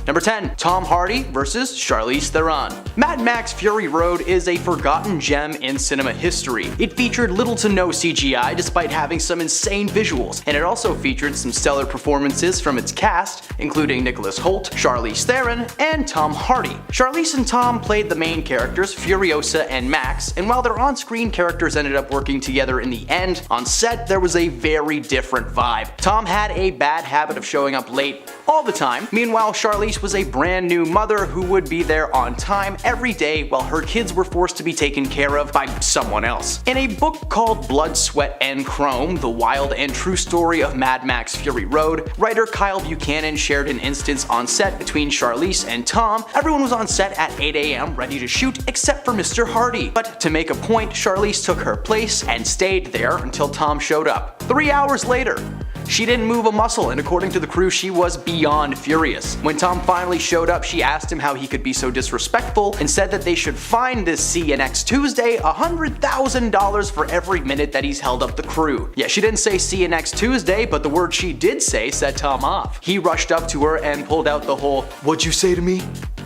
Number 10. Tom Hardy vs. Charlize Theron. Mad Max Fury Road is a forgotten gem in cinema history. It featured little to no CGI despite having some insane visuals, and it also featured some stellar performances from its cast, including Nicholas Hoult, Charlize Theron, and Tom Hardy. Charlize and Tom played the main characters, Furiosa and Max, and while their on-screen characters ended up working together in the end, on set there was a very different vibe. Tom had a bad habit of showing up late all the time. Meanwhile, Charlize was a brand new mother who would be there on time every day while her kids were forced to be taken care of by someone else. In a book called Blood, Sweat, and Chrome, The Wild and True Story of Mad Max Fury Road, writer Kyle Buchanan shared an instance on set between Charlize and Tom. Everyone was on set at 8 AM ready to shoot except for Mr. Hardy. But to make a point, Charlize took her place and stayed there until Tom showed up. 3 hours later, she didn't move a muscle, and according to the crew, she was beyond furious. When Tom finally showed up, she asked him how he could be so disrespectful and said that they should fine this C next Tuesday $100,000 for every minute that he's held up the crew. Yeah, she didn't say see you next Tuesday, but the word she did say set Tom off. He rushed up to her and pulled out the whole "what'd you say to me?"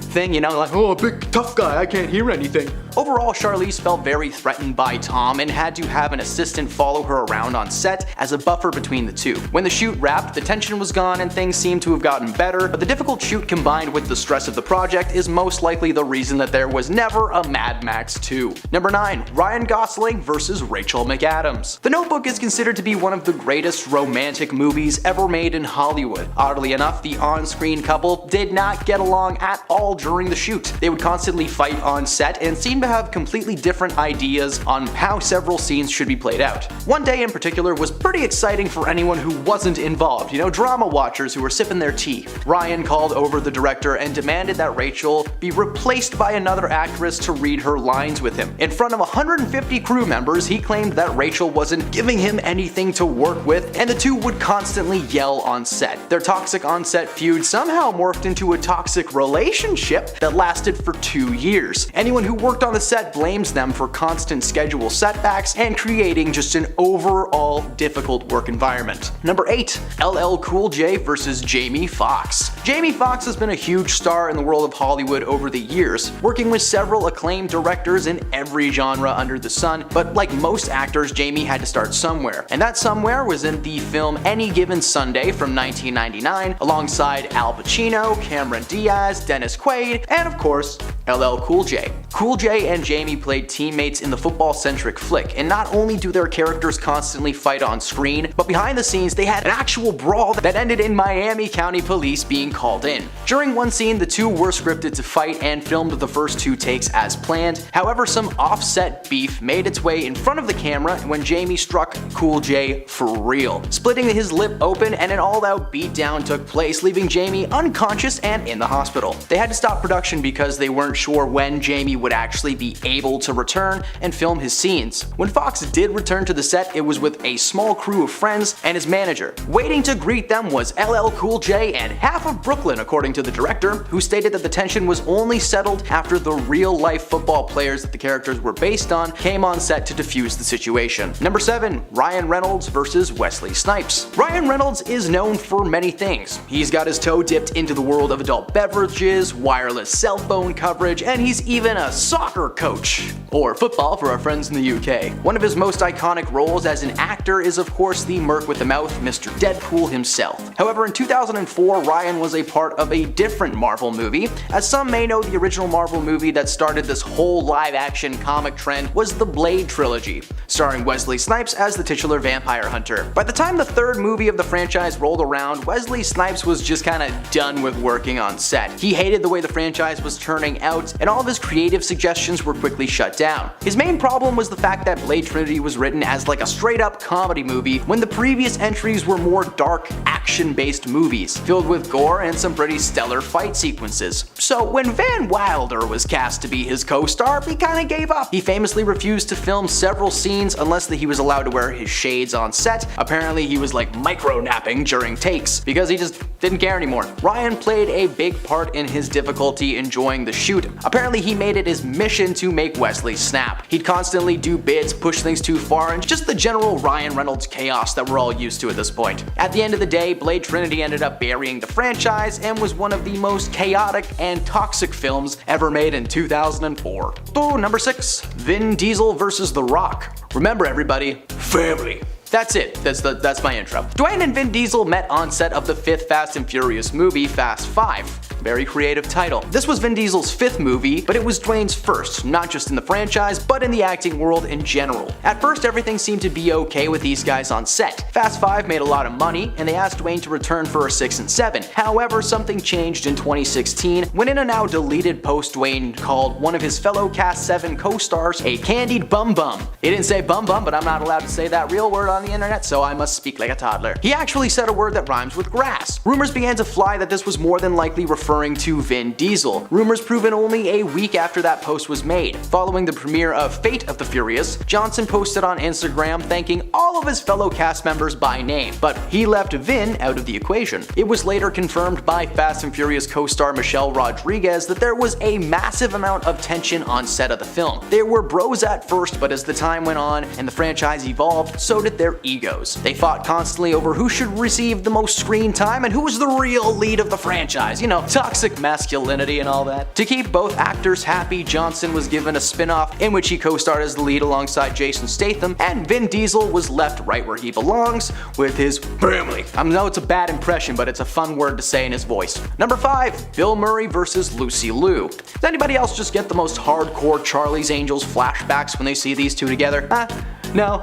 thing, you know, like, oh, a big tough guy, I can't hear anything. Overall, Charlize felt very threatened by Tom and had to have an assistant follow her around on set as a buffer between the two. When the shoot wrapped, the tension was gone and things seemed to have gotten better, but the difficult shoot combined with the stress of the project is most likely the reason that there was never a Mad Max 2. Number 9. Ryan Gosling vs. Rachel McAdams. The Notebook is considered to be one of the greatest romantic movies ever made in Hollywood. Oddly enough, the on-screen couple did not get along at all during the shoot. They would constantly fight on set and seem to have completely different ideas on how several scenes should be played out. One day in particular was pretty exciting for anyone who wasn't involved, you know, drama watchers who were sipping their tea. Ryan called over the director and demanded that Rachel be replaced by another actress to read her lines with him. In front of 150 crew members, he claimed that Rachel wasn't giving him anything to work with, and the two would constantly yell on set. Their toxic on-set feud somehow morphed into a toxic relationship that lasted for 2 years. Anyone who worked on the set blames them for constant schedule setbacks and creating just an overall difficult work environment. Number 8. LL Cool J vs. Jamie Foxx. Jamie Foxx has been a huge star in the world of Hollywood over the years, working with several acclaimed directors in every genre under the sun, but like most actors, Jamie had to start somewhere, and that somewhere was in the film Any Given Sunday from 1999, alongside Al Pacino, Cameron Diaz, Dennis Quaid, and of course, LL Cool J. Cool J and Jamie played teammates in the football-centric flick, and not only do their characters constantly fight on screen, but behind the scenes they had an actual brawl that ended in Miami County Police being called in. During one scene, the two were scripted to fight and filmed the first 2 takes as planned. However, some offset beef made its way in front of the camera when Jamie struck Cool J for real, splitting his lip open, and an all-out beatdown took place, leaving Jamie unconscious and in the hospital. They had to stop production because they weren't sure when Jamie would actually be able to return and film his scenes. When Foxx did return to the set, it was with a small crew of friends and his manager. Waiting to greet them was LL Cool J and half of Brooklyn, according to the director, who stated that the tension was only settled after the real-life football players that the characters were based on came on set to defuse the situation. Number 7. Ryan Reynolds vs. Wesley Snipes. Ryan Reynolds is known for many things. He's got his toe dipped into the world of adult beverages, wireless cell phone coverage, and he's even a soccer coach. Or football for our friends in the UK. One of his most iconic roles as an actor is of course the Merc with the Mouth, Mr. Deadpool himself. However, in 2004, Ryan was a part of a different Marvel movie. As some may know, the original Marvel movie that started this whole live-action comic trend was the Blade trilogy, starring Wesley Snipes as the titular vampire hunter. By the time the 3rd movie of the franchise rolled around, Wesley Snipes was just kinda done with working on set. He hated the way the franchise was turning out, and all of his creative suggestions were quickly shut down. His main problem was the fact that Blade Trinity was written as like a straight-up comedy movie when the previous entries were more dark, action-based movies, filled with gore and some pretty stellar fight sequences. So when Van Wilder was cast to be his co-star, he kinda gave up. He famously refused to film several scenes unless he was allowed to wear his shades on set. Apparently he was like micro-napping during takes, because he just didn't care anymore. Ryan played a big part in his difficulty enjoying the shoot. Apparently he made it his mission to make Wesley mentally snap. He'd constantly do bits, push things too far, and just the general Ryan Reynolds chaos that we're all used to at this point. At the end of the day, Blade Trinity ended up burying the franchise and was one of the most chaotic and toxic films ever made in 2004. So, number 6. Vin Diesel versus The Rock. Remember everybody, family. That's it. That's my intro. Dwayne and Vin Diesel met on set of the 5th Fast and Furious movie, Fast 5. Very creative title. This was Vin Diesel's 5th movie, but it was Dwayne's first, not just in the franchise, but in the acting world in general. At first, everything seemed to be okay with these guys on set. Fast 5 made a lot of money, and they asked Dwayne to return for a 6 and 7. However, something changed in 2016 when in a now deleted post Dwayne called one of his fellow Cast 7 co-stars a candied bum bum. He didn't say bum bum, but I'm not allowed to say that real word on the internet, so I must speak like a toddler. He actually said a word that rhymes with grass. Rumors began to fly that this was more than likely referring to Vin Diesel. Rumors proven only a week after that post was made. Following the premiere of Fate of the Furious, Johnson posted on Instagram thanking all of his fellow cast members by name, but he left Vin out of the equation. It was later confirmed by Fast and Furious co-star Michelle Rodriguez that there was a massive amount of tension on set of the film. They were bros at first, but as the time went on and the franchise evolved, so did their egos. They fought constantly over who should receive the most screen time and who was the real lead of the franchise. You know, toxic masculinity and all that. To keep both actors happy, Johnson was given a spin-off in which he co-starred as the lead alongside Jason Statham, and Vin Diesel was left right where he belongs, with his family. I know it's a bad impression, but it's a fun word to say in his voice. Number 5. Bill Murray versus Lucy Liu. Does anybody else just get the most hardcore Charlie's Angels flashbacks when they see these two together? No?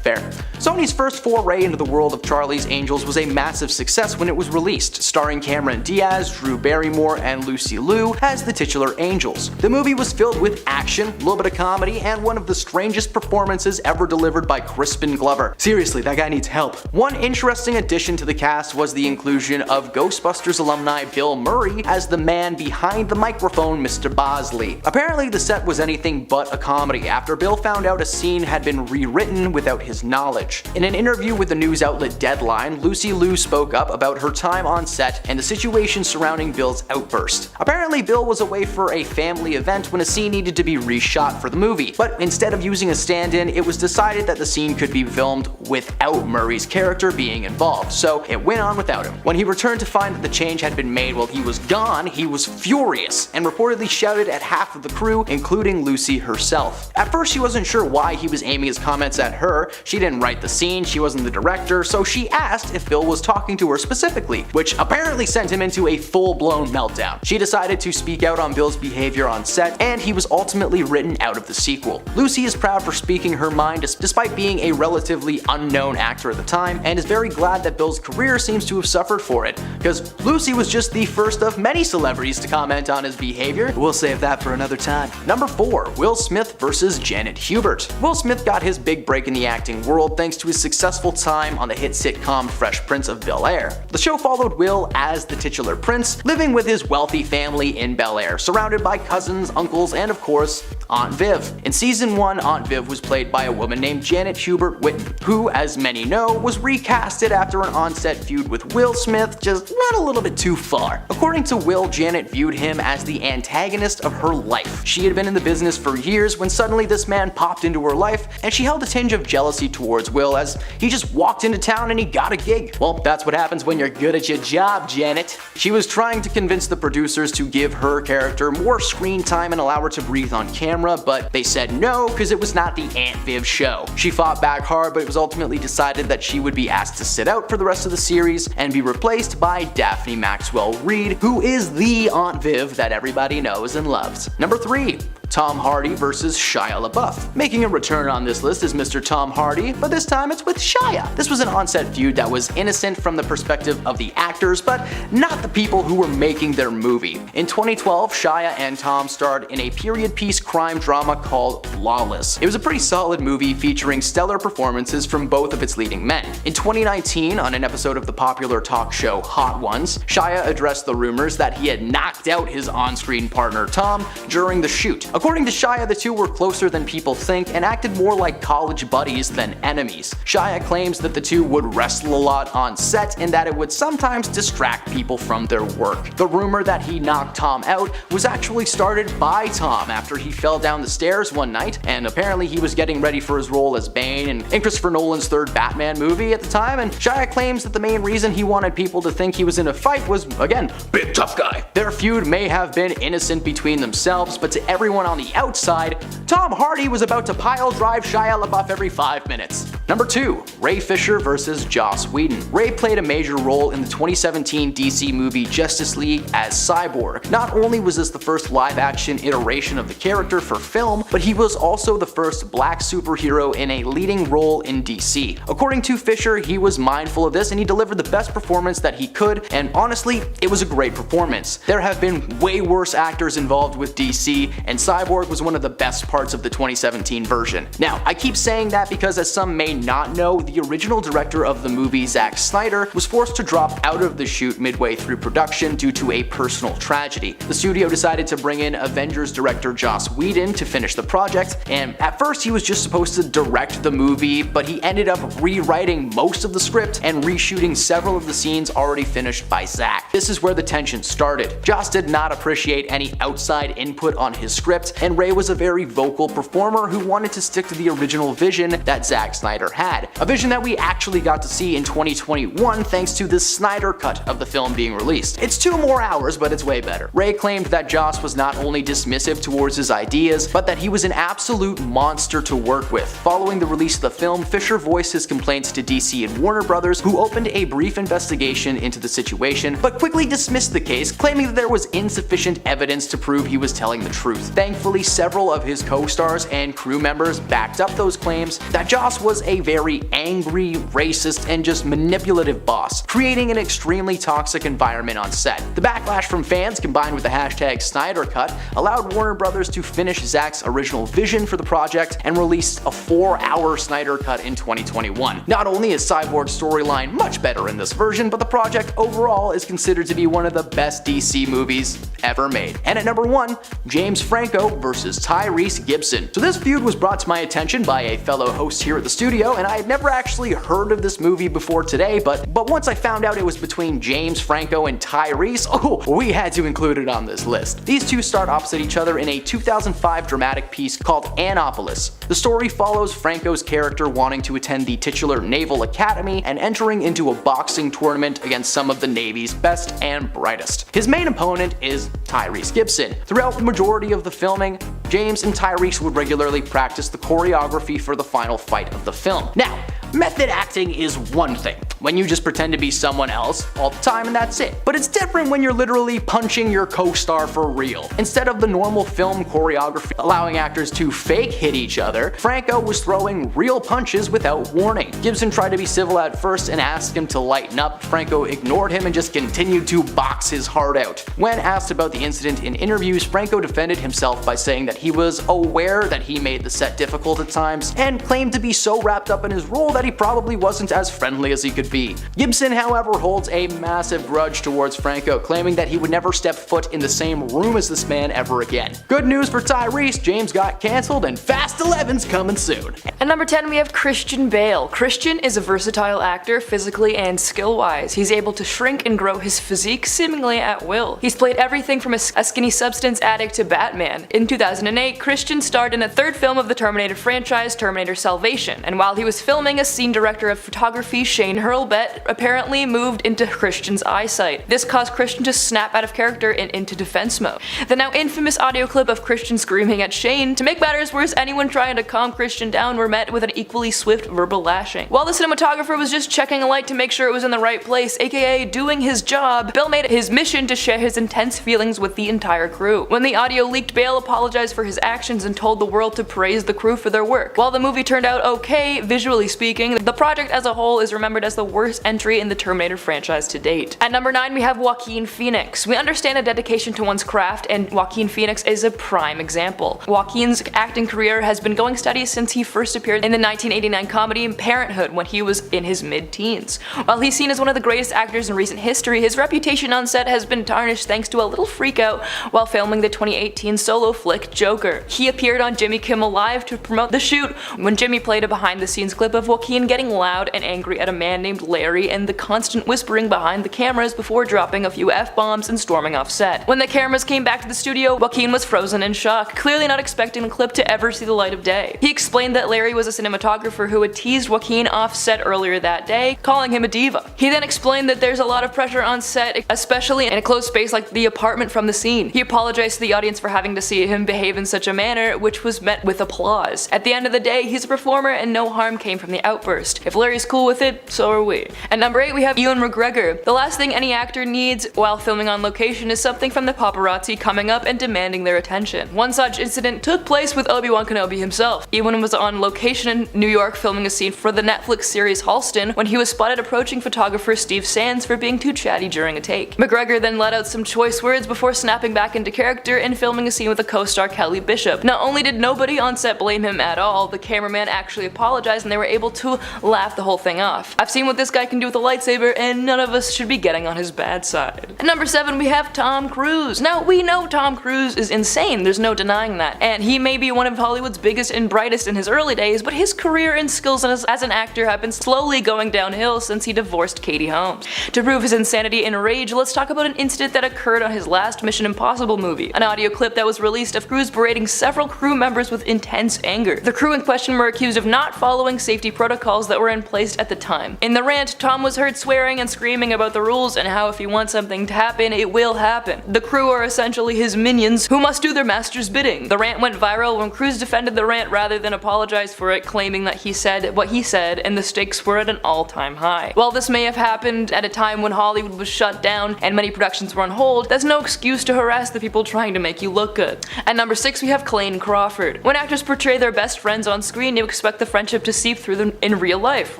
Fair. Sony's first foray into the world of Charlie's Angels was a massive success when it was released, starring Cameron Diaz, Drew Barrymore, and Lucy Liu as the titular angels. The movie was filled with action, a little bit of comedy, and one of the strangest performances ever delivered by Crispin Glover. Seriously, that guy needs help. One interesting addition to the cast was the inclusion of Ghostbusters alumni Bill Murray as the man behind the microphone, Mr. Bosley. Apparently, the set was anything but a comedy after Bill found out a scene had been rewritten without his knowledge. In an interview with the news outlet Deadline, Lucy Liu spoke up about her time on set and the situation surrounding Bill's outburst. Apparently, Bill was away for a family event when a scene needed to be reshot for the movie, but instead of using a stand-in, it was decided that the scene could be filmed without Murray's character being involved, so it went on without him. When he returned to find that the change had been made while he was gone, he was furious and reportedly shouted at half of the crew, including Lucy herself. At first, she wasn't sure why he was aiming his comments at her. She didn't write the scene, she wasn't the director, so she asked if Bill was talking to her specifically, which apparently sent him into a full-blown meltdown. She decided to speak out on Bill's behavior on set, and he was ultimately written out of the sequel. Lucy is proud for speaking her mind despite being a relatively unknown actor at the time, and is very glad that Bill's career seems to have suffered for it, because Lucy was just the first of many celebrities to comment on his behavior. We'll save that for another time. Number 4. Will Smith versus Janet Hubert. Will Smith got his big break in the acting world thanks to his successful time on the hit sitcom Fresh Prince of Bel-Air. The show followed Will as the titular prince, living with his wealthy family in Bel-Air, surrounded by cousins, uncles, and of course, Aunt Viv. In season 1, Aunt Viv was played by a woman named Janet Hubert Whitten, who, as many know, was recasted after an on-set feud with Will Smith just went a little bit too far. According to Will, Janet viewed him as the antagonist of her life. She had been in the business for years when suddenly this man popped into her life, and she held a tinge of jealousy towards Will as he just walked into town and he got a gig. Well, that's what happens when you're good at your job, Janet. She was trying to convince the producers to give her character more screen time and allow her to breathe on camera, but they said no because it was not the Aunt Viv show. She fought back hard, but it was ultimately decided that she would be asked to sit out for the rest of the series and be replaced by Daphne Maxwell Reid, who is the Aunt Viv that everybody knows and loves. Number 3. Tom Hardy versus Shia LaBeouf. Making a return on this list is Mr. Tom Hardy, but this time it's with Shia. This was an on-set feud that was innocent from the perspective of the actors, but not the people who were making their movie. In 2012, Shia and Tom starred in a period piece crime drama called Lawless. It was a pretty solid movie featuring stellar performances from both of its leading men. In 2019, on an episode of the popular talk show Hot Ones, Shia addressed the rumors that he had knocked out his on-screen partner Tom during the shoot. According to Shia, the two were closer than people think and acted more like college buddies than enemies. Shia claims that the two would wrestle a lot on set and that it would sometimes distract people from their work. The rumor that he knocked Tom out was actually started by Tom after he fell down the stairs one night, and apparently he was getting ready for his role as Bane in Christopher Nolan's third Batman movie at the time, and Shia claims that the main reason he wanted people to think he was in a fight was, again, big tough guy. Their feud may have been innocent between themselves, but to everyone on the outside, Tom Hardy was about to pile drive Shia LaBeouf every 5 minutes. Number 2. Ray Fisher vs. Joss Whedon. Ray played a major role in the 2017 DC movie Justice League as Cyborg. Not only was this the first live-action iteration of the character for film, but he was also the first black superhero in a leading role in DC. According to Fisher, he was mindful of this and he delivered the best performance that he could, and honestly, it was a great performance. There have been way worse actors involved with DC, and Cyborg was one of the best parts of the 2017 version. Now, I keep saying that because, as some may not know, the original director of the movie, Zack Snyder, was forced to drop out of the shoot midway through production due to a personal tragedy. The studio decided to bring in Avengers director Joss Whedon to finish the project, and at first he was just supposed to direct the movie, but he ended up rewriting most of the script and reshooting several of the scenes already finished by Zack. This is where the tension started. Joss did not appreciate any outside input on his script, and Ray was a very vocal performer who wanted to stick to the original vision that Zack Snyder had. A vision that we actually got to see in 2021 thanks to the Snyder cut of the film being released. It's 2 more hours, but it's way better. Ray claimed that Joss was not only dismissive towards his ideas, but that he was an absolute monster to work with. Following the release of the film, Fisher voiced his complaints to DC and Warner Brothers, who opened a brief investigation into the situation, but quickly dismissed the case, claiming that there was insufficient evidence to prove he was telling the truth. Thankfully, several of his co-stars and crew members backed up those claims that Joss was a very angry, racist, and just manipulative boss, creating an extremely toxic environment on set. The backlash from fans, combined with the hashtag Snyder Cut, allowed Warner Brothers to finish Zack's original vision for the project and released a 4-hour Snyder Cut in 2021. Not only is Cyborg's storyline much better in this version, but the project overall is considered to be one of the best DC movies ever made. And at number 1, James Franco vs. Tyrese Gibson. So this feud was brought to my attention by a fellow host here at the studio, and I had never actually heard of this movie before today, but once I found out it was between James Franco and Tyrese, we had to include it on this list. These two start opposite each other in a 2005 dramatic piece called Annapolis. The story follows Franco's character wanting to attend the titular Naval Academy and entering into a boxing tournament against some of the Navy's best and brightest. His main opponent is Tyrese Gibson. Throughout the majority of the filming, James and Tyrese would regularly practice the choreography for the final fight of the film. Now, method acting is one thing, when you just pretend to be someone else all the time and that's it. But it's different when you're literally punching your co-star for real. Instead of the normal film choreography allowing actors to fake hit each other, Franco was throwing real punches without warning. Gibson tried to be civil at first and asked him to lighten up. Franco ignored him and just continued to box his heart out. When asked about the incident in interviews, Franco defended himself by saying that he was aware that he made the set difficult at times and claimed to be so wrapped up in his role that he probably wasn't as friendly as he could be. Gibson, however, holds a massive grudge towards Franco, claiming that he would never step foot in the same room as this man ever again. Good news for Tyrese, James got cancelled and Fast 11's coming soon. At number 10 we have Christian Bale. Christian is a versatile actor physically and skill-wise. He's able to shrink and grow his physique seemingly at will. He's played everything from a skinny substance addict to Batman. In 2008, Christian starred in a third film of the Terminator franchise, Terminator Salvation, and while he was filming, a scene director of photography, Shane Hurlbut, apparently moved into Christian's eyesight. This caused Christian to snap out of character and into defense mode. The now infamous audio clip of Christian screaming at Shane, to make matters worse, anyone trying to calm Christian down were met with an equally swift verbal lashing. While the cinematographer was just checking a light to make sure it was in the right place, aka doing his job, Bale made it his mission to share his intense feelings with the entire crew. When the audio leaked, Bale apologized for his actions and told the world to praise the crew for their work. While the movie turned out okay, visually speaking, the project as a whole is remembered as the worst entry in the Terminator franchise to date. At number 9 we have Joaquin Phoenix. We understand a dedication to one's craft, and Joaquin Phoenix is a prime example. Joaquin's acting career has been going steady since he first appeared in the 1989 comedy Parenthood when he was in his mid-teens. While he's seen as one of the greatest actors in recent history, his reputation on set has been tarnished thanks to a little freakout while filming the 2018 solo flick Joker. He appeared on Jimmy Kimmel Live to promote the shoot when Jimmy played a behind-the-scenes clip of Joaquin getting loud and angry at a man named Larry and the constant whispering behind the cameras before dropping a few F-bombs and storming off set. When the cameras came back to the studio, Joaquin was frozen in shock, clearly not expecting the clip to ever see the light of day. He explained that Larry was a cinematographer who had teased Joaquin off set earlier that day, calling him a diva. He then explained that there's a lot of pressure on set, especially in a closed space like the apartment from the scene. He apologized to the audience for having to see him behave in such a manner, which was met with applause. At the end of the day, he's a performer and no harm came from the outburst. If Larry's cool with it, so are we. At number 8 we have Ewan McGregor. The last thing any actor needs while filming on location is something from the paparazzi coming up and demanding their attention. One such incident took place with Obi-Wan Kenobi himself. Ewan was on location in New York filming a scene for the Netflix series Halston when he was spotted approaching photographer Steve Sands for being too chatty during a take. McGregor then let out some choice words before snapping back into character and filming a scene with a co-star Kelly Bishop. Not only did nobody on set blame him at all, the cameraman actually apologized and they were able to laugh the whole thing off. I've seen what this guy can do with a lightsaber and none of us should be getting on his bad side. At number 7 we have Tom Cruise. Now we know Tom Cruise is insane, there's no denying that, and he may be one of Hollywood's biggest and brightest in his early days, but his career and skills as an actor have been slowly going downhill since he divorced Katie Holmes. To prove his insanity and rage, let's talk about an incident that occurred on his last Mission Impossible movie, an audio clip that was released of Cruise berating several crew members with intense anger. The crew in question were accused of not following safety protocols that were in place at the time. In the rant, Tom was heard swearing and screaming about the rules and how if he wants something to happen, it will happen. The crew are essentially his minions who must do their master's bidding. The rant went viral when Cruise defended the rant rather than apologize for it, claiming that he said what he said and the stakes were at an all-time high. While this may have happened at a time when Hollywood was shut down and many productions were on hold, that's no excuse to harass the people trying to make you look good. At number 6 we have Clayne Crawford. When actors portray their best friends on screen, you expect the friendship to seep through them in real life,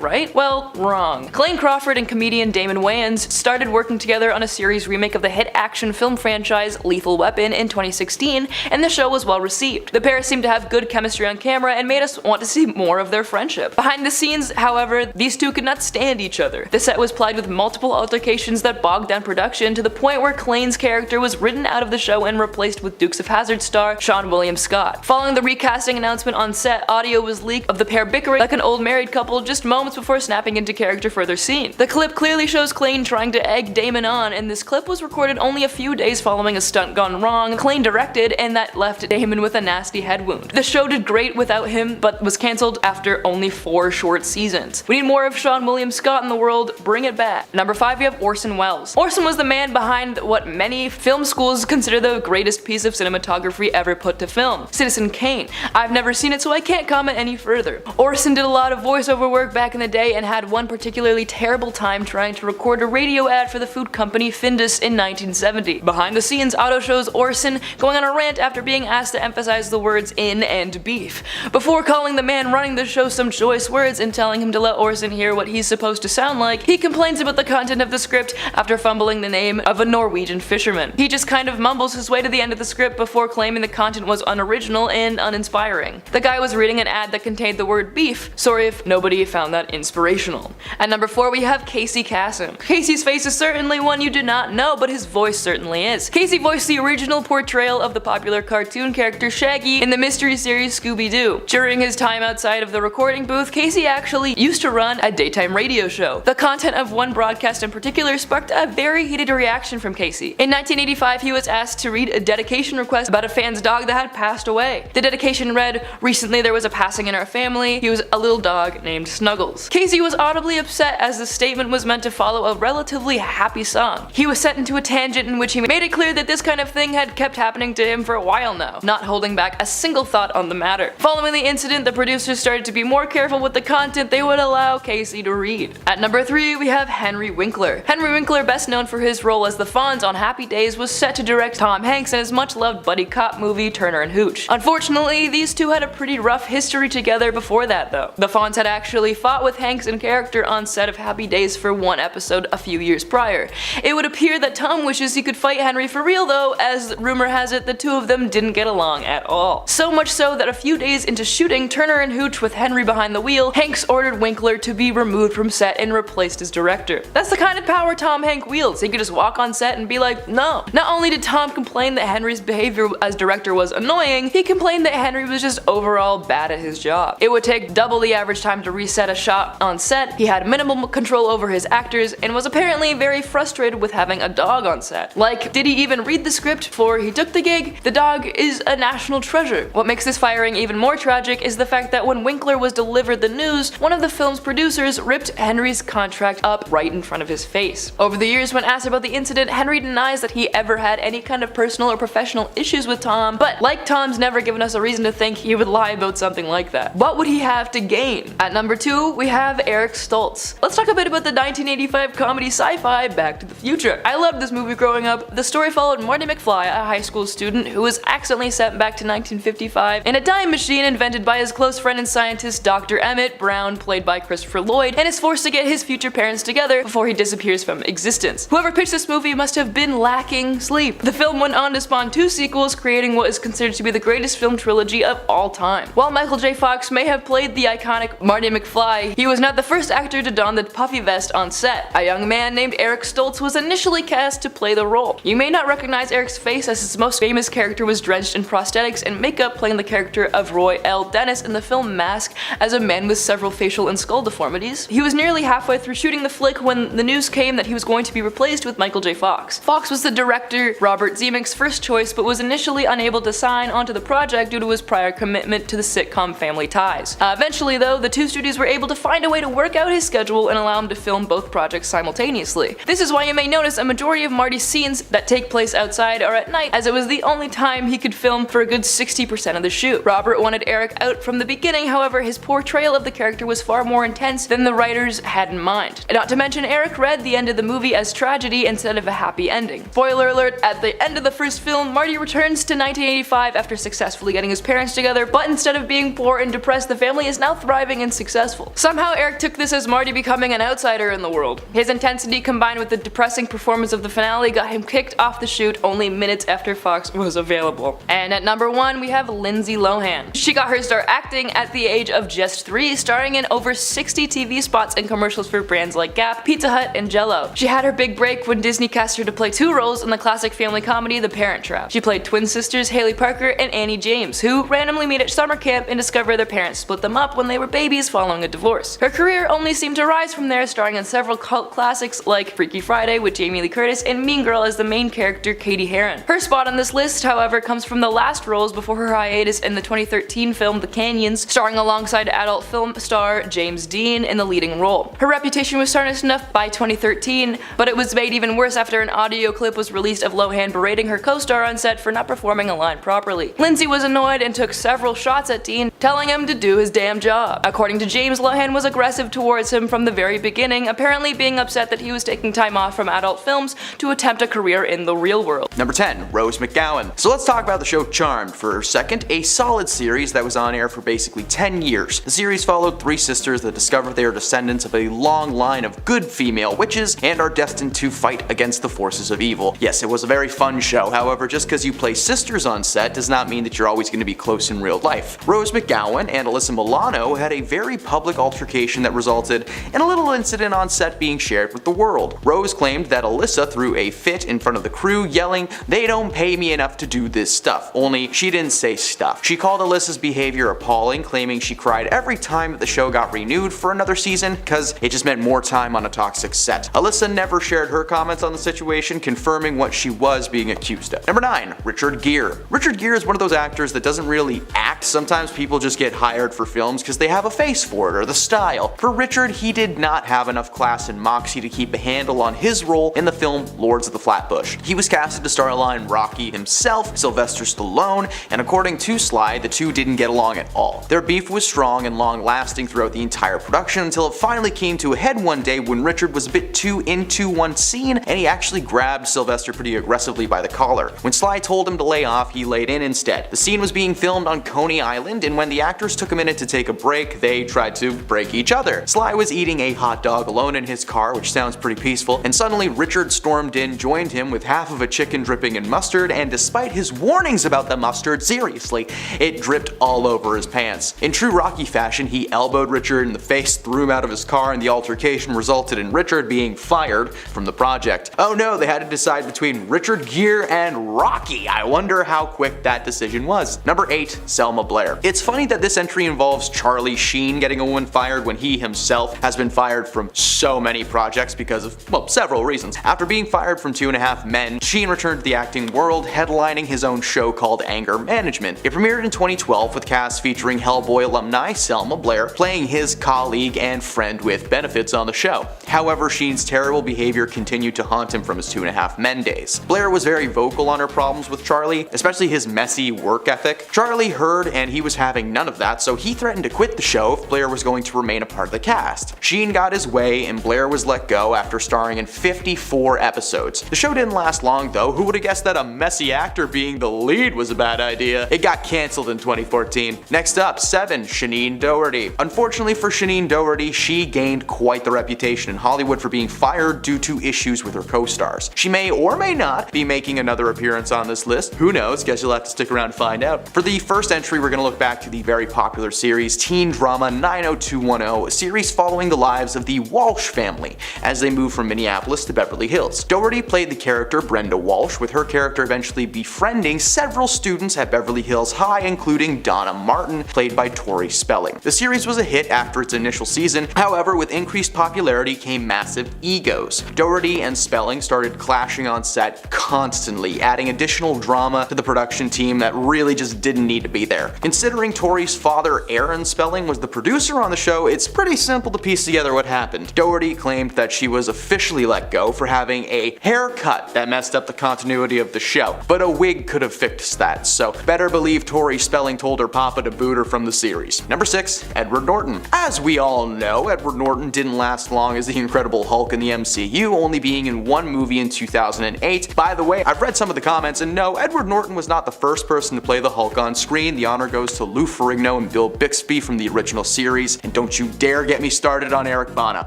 right? Well, wrong. Clayne Crawford and comedian Damon Wayans started working together on a series remake of the hit action film franchise Lethal Weapon in 2016, and the show was well received. The pair seemed to have good chemistry on camera and made us want to see more of their friendship. Behind the scenes, however, these two could not stand each other. The set was plagued with multiple altercations that bogged down production to the point where Clayne's character was written out of the show and replaced with Dukes of Hazzard star Sean William Scott. Following the recasting announcement on set, audio was leaked of the pair bickering like an old married couple just moments before snapping into character for their scene. The clip clearly shows Clayne trying to egg Damon on, and this clip was recorded only a few days following a stunt gone wrong Clayne directed and that left Damon with a nasty head wound. The show did great without him, but was cancelled after only 4 short seasons. We need more of Sean William Scott in the world, bring it back. Number 5 we have Orson Welles. Orson was the man behind what many film schools consider the greatest piece of cinematography ever put to film, Citizen Kane. I've never seen it so I can't comment any further. Orson did a lot of voiceover work back in the day and had one particularly terrible time trying to record a radio ad for the food company Findus in 1970. Behind the scenes, Otto shows Orson going on a rant after being asked to emphasize the words in and beef. Before calling the man running the show some choice words and telling him to let Orson hear what he's supposed to sound like, he complains about the content of the script after fumbling the name of a Norwegian fisherman. He just kind of mumbles his way to the end of the script before claiming the content was unoriginal and uninspiring. The guy was reading an ad that contained the word beef, sorry if nobody found that inspirational. At number 4 we have Casey Kasem. Casey's face is certainly one you do not know, but his voice certainly is. Casey voiced the original portrayal of the popular cartoon character Shaggy in the mystery series Scooby-Doo. During his time outside of the recording booth, Casey actually used to run a daytime radio show. The content of one broadcast in particular sparked a very heated reaction from Casey. In 1985, he was asked to read a dedication request about a fan's dog that had passed away. The dedication read, "Recently there was a passing in our family. He was a little dog named Snuggles." Casey was audibly upset as the statement was meant to follow a relatively happy song. He was sent into a tangent in which he made it clear that this kind of thing had kept happening to him for a while now, not holding back a single thought on the matter. Following the incident, the producers started to be more careful with the content they would allow Casey to read. At number 3 we have Henry Winkler. Henry Winkler, best known for his role as the Fonz on Happy Days, was set to direct Tom Hanks in his much-loved buddy cop movie Turner and Hooch. Unfortunately, these two had a pretty rough history together before that though. The Fonz had actually fought with Hanks in character on set of Happy Days for one episode a few years prior. It would appear that Tom wishes he could fight Henry for real though, as rumor has it the two of them didn't get along at all. So much so that a few days into shooting Turner and Hooch with Henry behind the wheel, Hanks ordered Winkler to be removed from set and replaced as director. That's the kind of power Tom Hanks wields. He could just walk on set and be like, no. Not only did Tom complain that Henry's behavior as director was annoying, he complained that Henry was just overall bad at his job. It would take double the average time to reset a shot on set, he had minimal control over his actors, and was apparently very frustrated with having a dog on set. Like, did he even read the script before he took the gig? The dog is a national treasure. What makes this firing even more tragic is the fact that when Winkler was delivered the news, one of the film's producers ripped Henry's contract up right in front of his face. Over the years, when asked about the incident, Henry denies that he ever had any kind of personal or professional issues with Tom, but like Tom's never given us a reason to think he would lie about something like that. What would he have to gain? At number 2, we have Eric Stoltz. Let's talk a bit about the 1985 comedy sci-fi Back to the Future. I loved this movie growing up. The story followed Marty McFly, a high school student who was accidentally sent back to 1955 in a time machine invented by his close friend and scientist Dr. Emmett Brown, played by Christopher Lloyd, and is forced to get his future parents together before he disappears from existence. Whoever pitched this movie must have been lacking sleep. The film went on to spawn 2 sequels, creating what is considered to be the greatest film trilogy of all time. While Michael J. Fox may have played the iconic Marty McFly, he was not the first actor to don the puffy vest on set. A young man named Eric Stoltz was initially cast to play the role. You may not recognize Eric's face, as his most famous character was drenched in prosthetics and makeup, playing the character of Roy L. Dennis in the film Mask as a man with several facial and skull deformities. He was nearly halfway through shooting the flick when the news came that he was going to be replaced with Michael J. Fox. Fox was the director Robert Zemeckis' first choice, but was initially unable to sign onto the project due to his prior commitment to the sitcom Family Ties. Eventually though, the two studios were able to find a way to work out his schedule and allow him to film both projects simultaneously. This is why you may notice a majority of Marty's scenes that take place outside are at night, as it was the only time he could film for a good 60% of the shoot. Robert wanted Eric out from the beginning, however his portrayal of the character was far more intense than the writers had in mind. And not to mention, Eric read the end of the movie as tragedy instead of a happy ending. Spoiler alert, at the end of the first film, Marty returns to 1985 after successfully getting his parents together, but instead of being poor and depressed, the family is now thriving and successful. Somehow Eric took this as Marty becoming an outsider in the world. His intensity combined with the depressing performance of the finale got him kicked off the shoot only minutes after Fox was available. And at number 1, we have Lindsay Lohan. She got her start acting at the age of just 3, starring in over 60 TV spots and commercials for brands like Gap, Pizza Hut, and Jell-O. She had her big break when Disney cast her to play 2 roles in the classic family comedy The Parent Trap. She played twin sisters Haley Parker and Annie James, who randomly meet at summer camp and discover their parents split them up when they were babies following a divorce. Her career only seemed to rise from there, starring in several cult classics like Freaky Friday with Jamie Lee Curtis and Mean Girl as the main character Katie Heron. Her spot on this list, however, comes from the last roles before her hiatus in the 2013 film The Canyons, starring alongside adult film star James Dean in the leading role. Her reputation was tarnished enough by 2013, but it was made even worse after an audio clip was released of Lohan berating her co-star on set for not performing a line properly. Lindsay was annoyed and took several shots at Dean, telling him to do his damn job. According to James, Lohan was aggressive towards him from the very beginning, apparently being upset that he was taking time off from adult films to attempt a career in the real world. Number 10, Rose McGowan. So let's talk about the show Charmed for a second, a solid series that was on air for basically 10 years. The series followed 3 sisters that discover they are descendants of a long line of good female witches and are destined to fight against the forces of evil. Yes, it was a very fun show, however, just because you play sisters on set does not mean that you're always going to be close in real life. Rose McGowan and Alyssa Milano had a very public altercation that resulted in a little incident on set being shared with the world. Rose claimed that Alyssa threw a fit in front of the crew, yelling, "They don't pay me enough to do this stuff," only she didn't say stuff. She called Alyssa's behavior appalling, claiming she cried every time that the show got renewed for another season because it just meant more time on a toxic set. Alyssa never shared her comments on the situation, confirming what she was being accused of. Number 9, Richard Gere. Richard Gere is one of those actors that doesn't really act. Sometimes people just get hired for films because they have a face for it or the style. For Richard, he did not have enough class and moxie to keep a handle on his role in the film Lords of the Flatbush. He was casted to star line Rocky himself, Sylvester Stallone, and according to Sly, the two didn't get along at all. Their beef was strong and long-lasting throughout the entire production until it finally came to a head one day when Richard was a bit too into one scene and he actually grabbed Sylvester pretty aggressively by the collar. When Sly told him to lay off, he laid in instead. The scene was being filmed on Coney Island, and when when the actors took a minute to take a break, they tried to break each other. Sly was eating a hot dog alone in his car, which sounds pretty peaceful, and suddenly Richard stormed in, joined him with half of a chicken dripping in mustard, and despite his warnings about the mustard, seriously, it dripped all over his pants. In true Rocky fashion, he elbowed Richard in the face, threw him out of his car, and the altercation resulted in Richard being fired from the project. Oh no, they had to decide between Richard Gere and Rocky. I wonder how quick that decision was. Number 8. Selma Blair. It's funny that this entry involves Charlie Sheen getting a woman fired when he himself has been fired from so many projects because of, well, several reasons. After being fired from 2.5 Men, Sheen returned to the acting world, headlining his own show called Anger Management. It premiered in 2012 with cast featuring Hellboy alumni Selma Blair playing his colleague and friend with benefits on the show. However, Sheen's terrible behavior continued to haunt him from his 2.5 Men days. Blair was very vocal on her problems with Charlie, especially his messy work ethic. Charlie heard and he was having none of that, so he threatened to quit the show if Blair was going to remain a part of the cast. Sheen got his way and Blair was let go after starring in 54 episodes. The show didn't last long though. Who would have guessed that a messy actor being the lead was a bad idea? It got cancelled in 2014. Next up, 7. Shannen Doherty. Unfortunately for Shannen Doherty, she gained quite the reputation in Hollywood for being fired due to issues with her co-stars. She may or may not be making another appearance on this list. Who knows? Guess you'll have to stick around to find out. For the first entry, we're going to look back to the very popular series teen drama 90210, a series following the lives of the Walsh family as they moved from Minneapolis to Beverly Hills. Doherty played the character Brenda Walsh, with her character eventually befriending several students at Beverly Hills High, including Donna Martin, played by Tori Spelling. The series was a hit after its initial season, however, with increased popularity came massive egos. Doherty and Spelling started clashing on set constantly, adding additional drama to the production team that really just didn't need to be there. Considering Tori's father, Aaron Spelling, was the producer on the show, it's pretty simple to piece together what happened. Doherty claimed that she was officially let go for having a haircut that messed up the continuity of the show, but a wig could have fixed that, so better believe Tori Spelling told her papa to boot her from the series. Number 6. Edward Norton. As we all know, Edward Norton didn't last long as the Incredible Hulk in the MCU, only being in one movie in 2008. By the way, I've read some of the comments, and no, Edward Norton was not the first person to play the Hulk on screen. The honor goes to Lou Ferrigno and Bill Bixby from the original series, and don't you dare get me started on Eric Bana,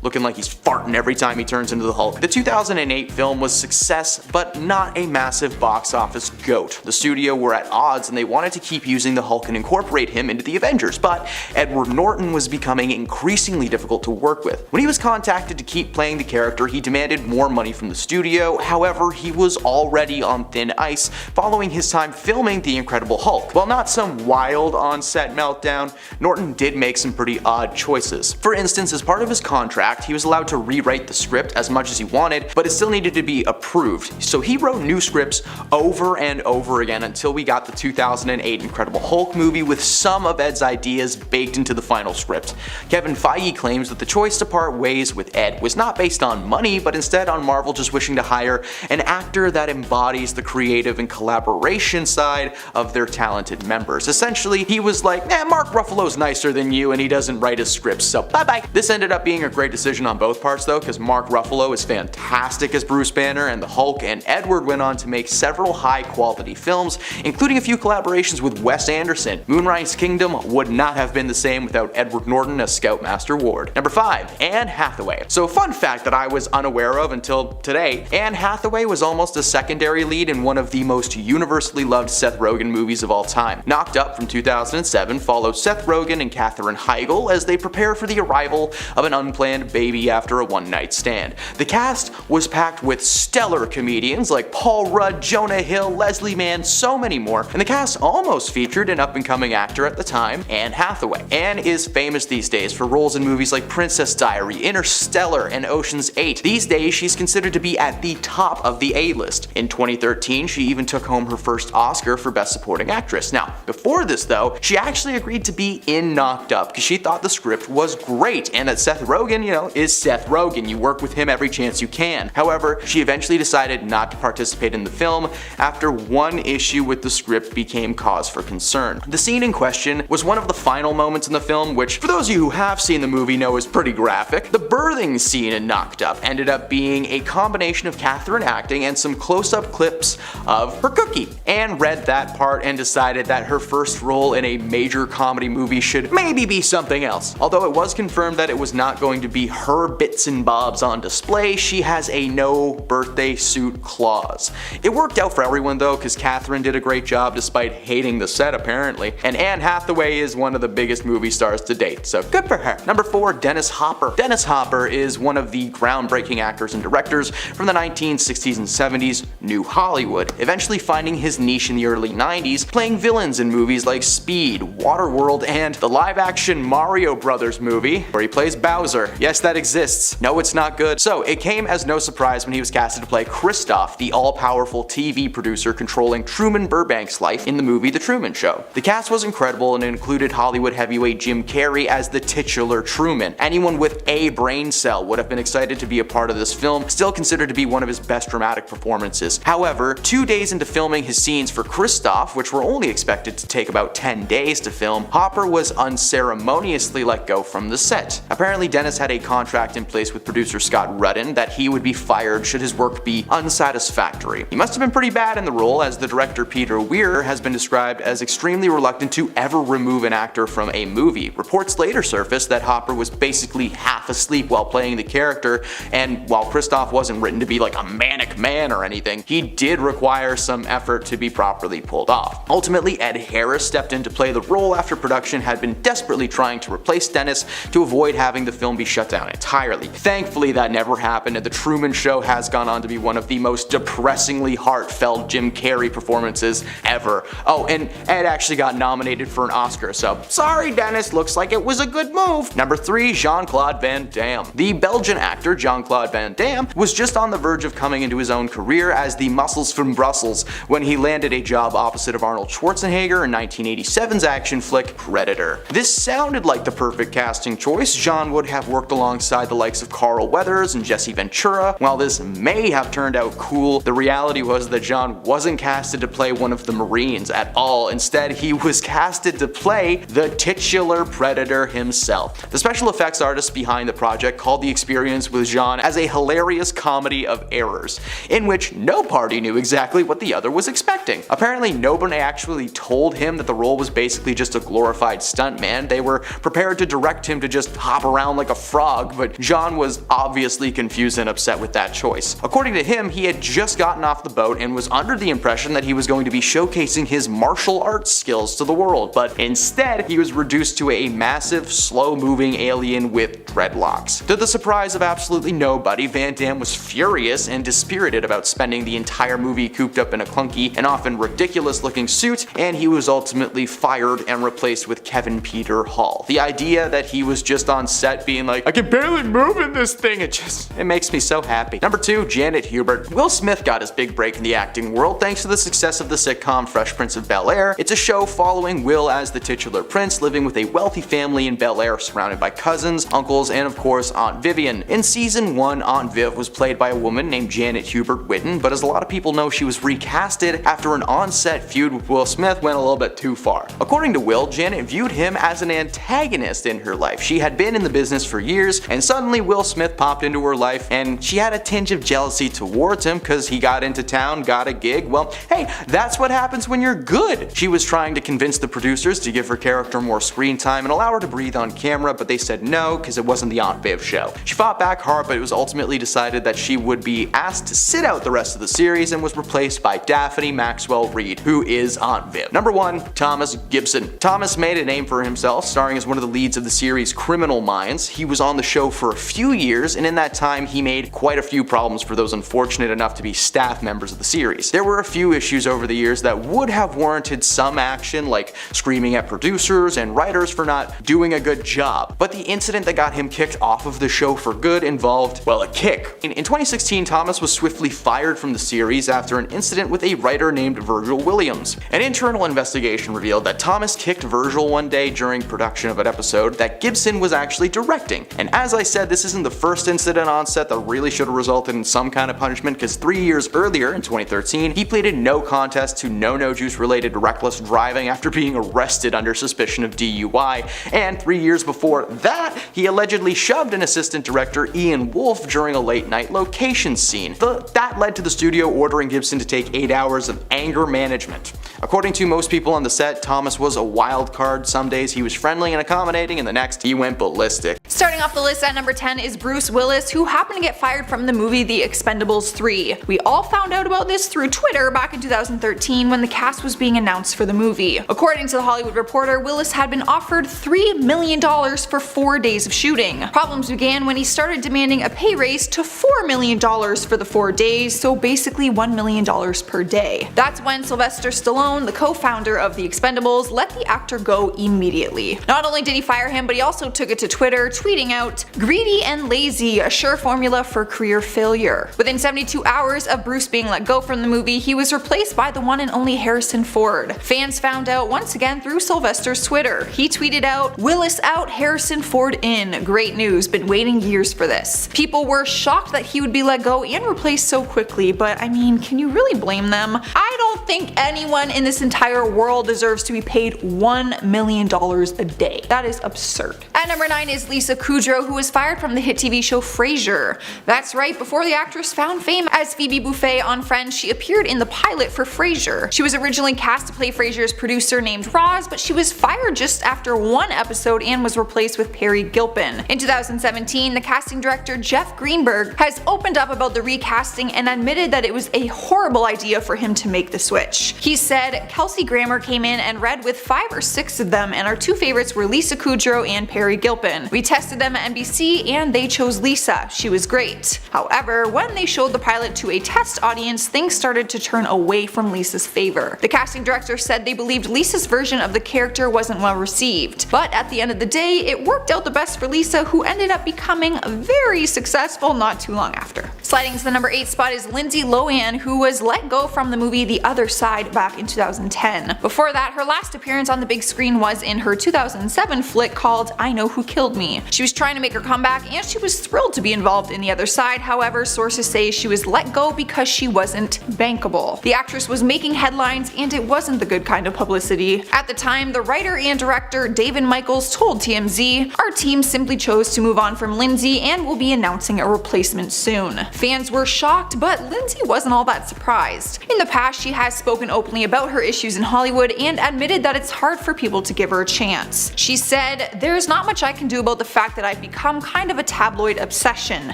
looking like he's farting every time he turns into the Hulk. The 2008 film was a success, but not a massive box office goat. The studio were at odds and they wanted to keep using the Hulk and incorporate him into the Avengers, but Edward Norton was becoming increasingly difficult to work with. When he was contacted to keep playing the character, he demanded more money from the studio. However, he was already on thin ice following his time filming The Incredible Hulk. While not some wild on-set meltdown, Norton did make some pretty odd choices. For instance, as part of his contract, he was allowed to rewrite the script as much as he wanted, but it still needed to be approved. So he wrote new scripts over and over again until we got the 2008 Incredible Hulk movie with some of Ed's ideas baked into the final script. Kevin Feige claims that the choice to part ways with Ed was not based on money, but instead on Marvel just wishing to hire an actor that embodies the creative and collaboration side of their talented members. Essentially, he was like, Mark Ruffalo's nicer than you and he doesn't write his scripts, so bye-bye. This ended up being a great decision on both parts though, because Mark Ruffalo is fantastic as Bruce Banner and the Hulk, and Edward went on to make several high-quality films, including a few collaborations with Wes Anderson. Moonrise Kingdom would not have been the same without Edward Norton as Scoutmaster Ward. Number 5. Anne Hathaway. So fun fact that I was unaware of until today, Anne Hathaway was almost a secondary lead in one of the most universally loved Seth Rogen movies of all time. Knocked Up from 2007 follows Seth Rogen and Katherine Heigl as they prepare for the arrival of an unplanned baby after a one-night stand. The cast was packed with stellar comedians like Paul Rudd, Jonah Hill, Leslie Mann, so many more, and the cast almost featured an up-and-coming actor at the time, Anne Hathaway. Anne is famous these days for roles in movies like Princess Diary, Interstellar, and Ocean's 8. These days, she's considered to be at the top of the A-list. In 2013, she even took home her first Oscar for Best Supporting Actress. Now, before this though, she actually agreed to be in Knocked Up because she thought the script was great and that Seth Rogen, is Seth Rogen. You work with him every chance you can. However, she eventually decided not to participate in the film after one issue with the script became cause for concern. The scene in question was one of the final moments in the film, which for those of you who have seen the movie know is pretty graphic. The birthing scene in Knocked Up ended up being a combination of Katherine acting and some close-up clips of her cookie. Anne read that part and decided that her first role in a major comedy movie should maybe be something else. Although it was confirmed that it was not going to be her bits and bobs on display, she has a no birthday suit clause. It worked out for everyone though, because Catherine did a great job despite hating the set apparently, and Anne Hathaway is one of the biggest movie stars to date, so good for her. Number 4, Dennis Hopper. Dennis Hopper is one of the groundbreaking actors and directors from the 1960s and 70s New Hollywood, eventually finding his niche in the early 90s, playing villains in movies like Speed, Waterworld, and the live-action Mario Brothers movie, where he plays Bowser. Yes, that exists. No, it's not good. So it came as no surprise when he was casted to play Christoph, the all-powerful TV producer controlling Truman Burbank's life in the movie The Truman Show. The cast was incredible and included Hollywood heavyweight Jim Carrey as the titular Truman. Anyone with a brain cell would have been excited to be a part of this film, still considered to be one of his best dramatic performances. However, 2 days into filming his scenes for Christoph, which were only expected to take about 10 days to film, Hopper was unceremoniously let go from the set. Apparently Dennis had a contract in place with producer Scott Rudin that he would be fired should his work be unsatisfactory. He must have been pretty bad in the role, as the director Peter Weir has been described as extremely reluctant to ever remove an actor from a movie. Reports later surfaced that Hopper was basically half asleep while playing the character, and while Christoph wasn't written to be like a manic man or anything, he did require some effort to be properly pulled off. Ultimately, Ed Harris stepped in to play the role after production had been desperately trying to replace Dennis to avoid having the film be shut down entirely. Thankfully, that never happened, and The Truman Show has gone on to be one of the most depressingly heartfelt Jim Carrey performances ever. Oh, and Ed actually got nominated for an Oscar, so sorry Dennis, looks like it was a good move. Number 3, Jean-Claude Van Damme. The Belgian actor Jean-Claude Van Damme was just on the verge of coming into his own career as the Muscles from Brussels when he landed a job opposite of Arnold Schwarzenegger in 1987's action flick Predator. This sounded like the perfect casting choice. Jean would have worked alongside the likes of Carl Weathers and Jesse Ventura. While this may have turned out cool, the reality was that Jean wasn't casted to play one of the Marines at all. Instead, he was casted to play the titular Predator himself. The special effects artists behind the project called the experience with Jean as a hilarious comedy of errors, in which no party knew exactly what the other was expecting. Apparently, nobody actually told him that the role was basically just a glorified stuntman. They were prepared to direct him to just hop around like a frog, but Jean was obviously confused and upset with that choice. According to him, he had just gotten off the boat and was under the impression that he was going to be showcasing his martial arts skills to the world, but instead he was reduced to a massive, slow-moving alien with dreadlocks. To the surprise of absolutely nobody, Van Damme was furious and dispirited about spending the entire movie cooped up in a clunky and often ridiculous-looking suit, and he was ultimately fired and replaced with Kevin Peter Hall. The idea that he was just on set being like, I can barely move in this thing, it makes me so happy. Number 2, Janet Hubert. Will Smith got his big break in the acting world thanks to the success of the sitcom Fresh Prince of Bel-Air. It's a show following Will as the titular prince, living with a wealthy family in Bel-Air surrounded by cousins, uncles, and of course Aunt Vivian. In season 1, Aunt Viv was played by a woman named Janet Hubert Whitten, but as a lot of people know, she was recasted after an on-set feud with Will Smith went a little bit too far. According to Will, Janet viewed him as an antagonist in her life. She had been in the business for years, and suddenly Will Smith popped into her life, and she had a tinge of jealousy towards him because he got into town, got a gig. Well, hey, that's what happens when you're good. She was trying to convince the producers to give her character more screen time and allow her to breathe on camera, but they said no because it wasn't the Aunt Viv show. She fought back hard, but it was ultimately decided that she would be asked to sit out the rest of the series and was replaced by Daphne Maxwell Reid, who is Aunt Viv. Number 1, Thomas Gibson. Thomas made a name for himself, starring as one of the leads of the series Criminal Minds. He was on the show for a few years, and in that time he made quite a few problems for those unfortunate enough to be staff members of the series. There were a few issues over the years that would have warranted some action, like screaming at producers and writers for not doing a good job, but the incident that got him kicked off of the show for good involved, well, a kick. In 2016, Thomas was swiftly fired from the series after an incident with a writer named Virgil Williams. An internal investigation revealed that Thomas kicked Virgil one day during production of an episode that Gibson was actually directing. And as I said, this isn't the first incident on set that really should have resulted in some kind of punishment, because 3 years earlier, in 2013, he pleaded no contest to no juice related reckless driving after being arrested under suspicion of DUI, and 3 years before that, he allegedly shoved an assistant director, Ian Wolfe, during a late night location scene. That led to the studio ordering Gibson to take 8 hours of anger management. According to most people on the set, Thomas was a wild card. Some days he was friendly and accommodating, and the next he went ballistic. Starting off the list at number 10 is Bruce Willis, who happened to get fired from the movie The Expendables 3. We all found out about this through Twitter back in 2013 when the cast was being announced for the movie. According to The Hollywood Reporter, Willis had been offered $3 million for 4 days of shooting. Problems began when he started demanding a pay raise to $4 million for the 4 days, so basically $1 million per day. That's when Sylvester Stallone, the co-founder of The Expendables, let the actor go immediately. Not only did he fire him, but he also took it to Twitter, tweeting out, "Greedy and lazy, a sure formula for career failure." Within 72 hours of Bruce being let go from the movie, he was replaced by the one and only Harrison Ford. Fans found out once again through Sylvester's Twitter. He tweeted out, "Willis out, Harrison Ford in. Great news, been waiting years for this." People were shocked that he would be let go and replaced so quickly, but I mean, can you really blame them? I don't think anyone in this entire world deserves to be paid $1 million a day. That is absurd. At number 9 is Lisa Kudrow, who was fired from the hit TV show Frasier. That's right, before the actress found fame as Phoebe Buffay on Friends, she appeared in the pilot for Frasier. She was originally cast to play Frasier's producer named Roz, but she was fired just after one episode and was replaced with Perry Gilpin. In 2017, the casting director Jeff Greenberg has opened up about the recasting and admitted that it was a horrible idea for him to make the switch. He said, "Kelsey Grammer came in and read with 5 or 6 of them, and our 2 favorites were Lisa Kudrow and Perry Gilpin. We tested them at NBC and they chose Lisa. She was great. However, when they showed the pilot to a test audience, things started to turn away from Lisa's favor. The casting director said they believed Lisa's version of the character wasn't well received. But at the end of the day, it worked out the best for Lisa, who ended up becoming very successful not too long after." Sliding to the number 8 spot is Lindsay Lohan, who was let go from the movie The Other Side back in 2010. Before that, her last appearance on the big screen was in her 2007 flick called I Know Who Killed Me. She was trying to make her comeback and she was thrilled to be involved in The Other Side. However, sources say she was let go because she wasn't bankable. The actress was making headlines and it wasn't the good kind of publicity. At the time, the writer and director David Michaels told TMZ, "Our team simply chose to move on from Lindsay and will be announcing a replacement soon." Fans were shocked, but Lindsay wasn't all that surprised. In the past, she has spoken openly about her issues in Hollywood and admitted that it's hard for people to give her a chance. She said, "There's not much I can do about the fact that I've become kind of a tabloid obsession.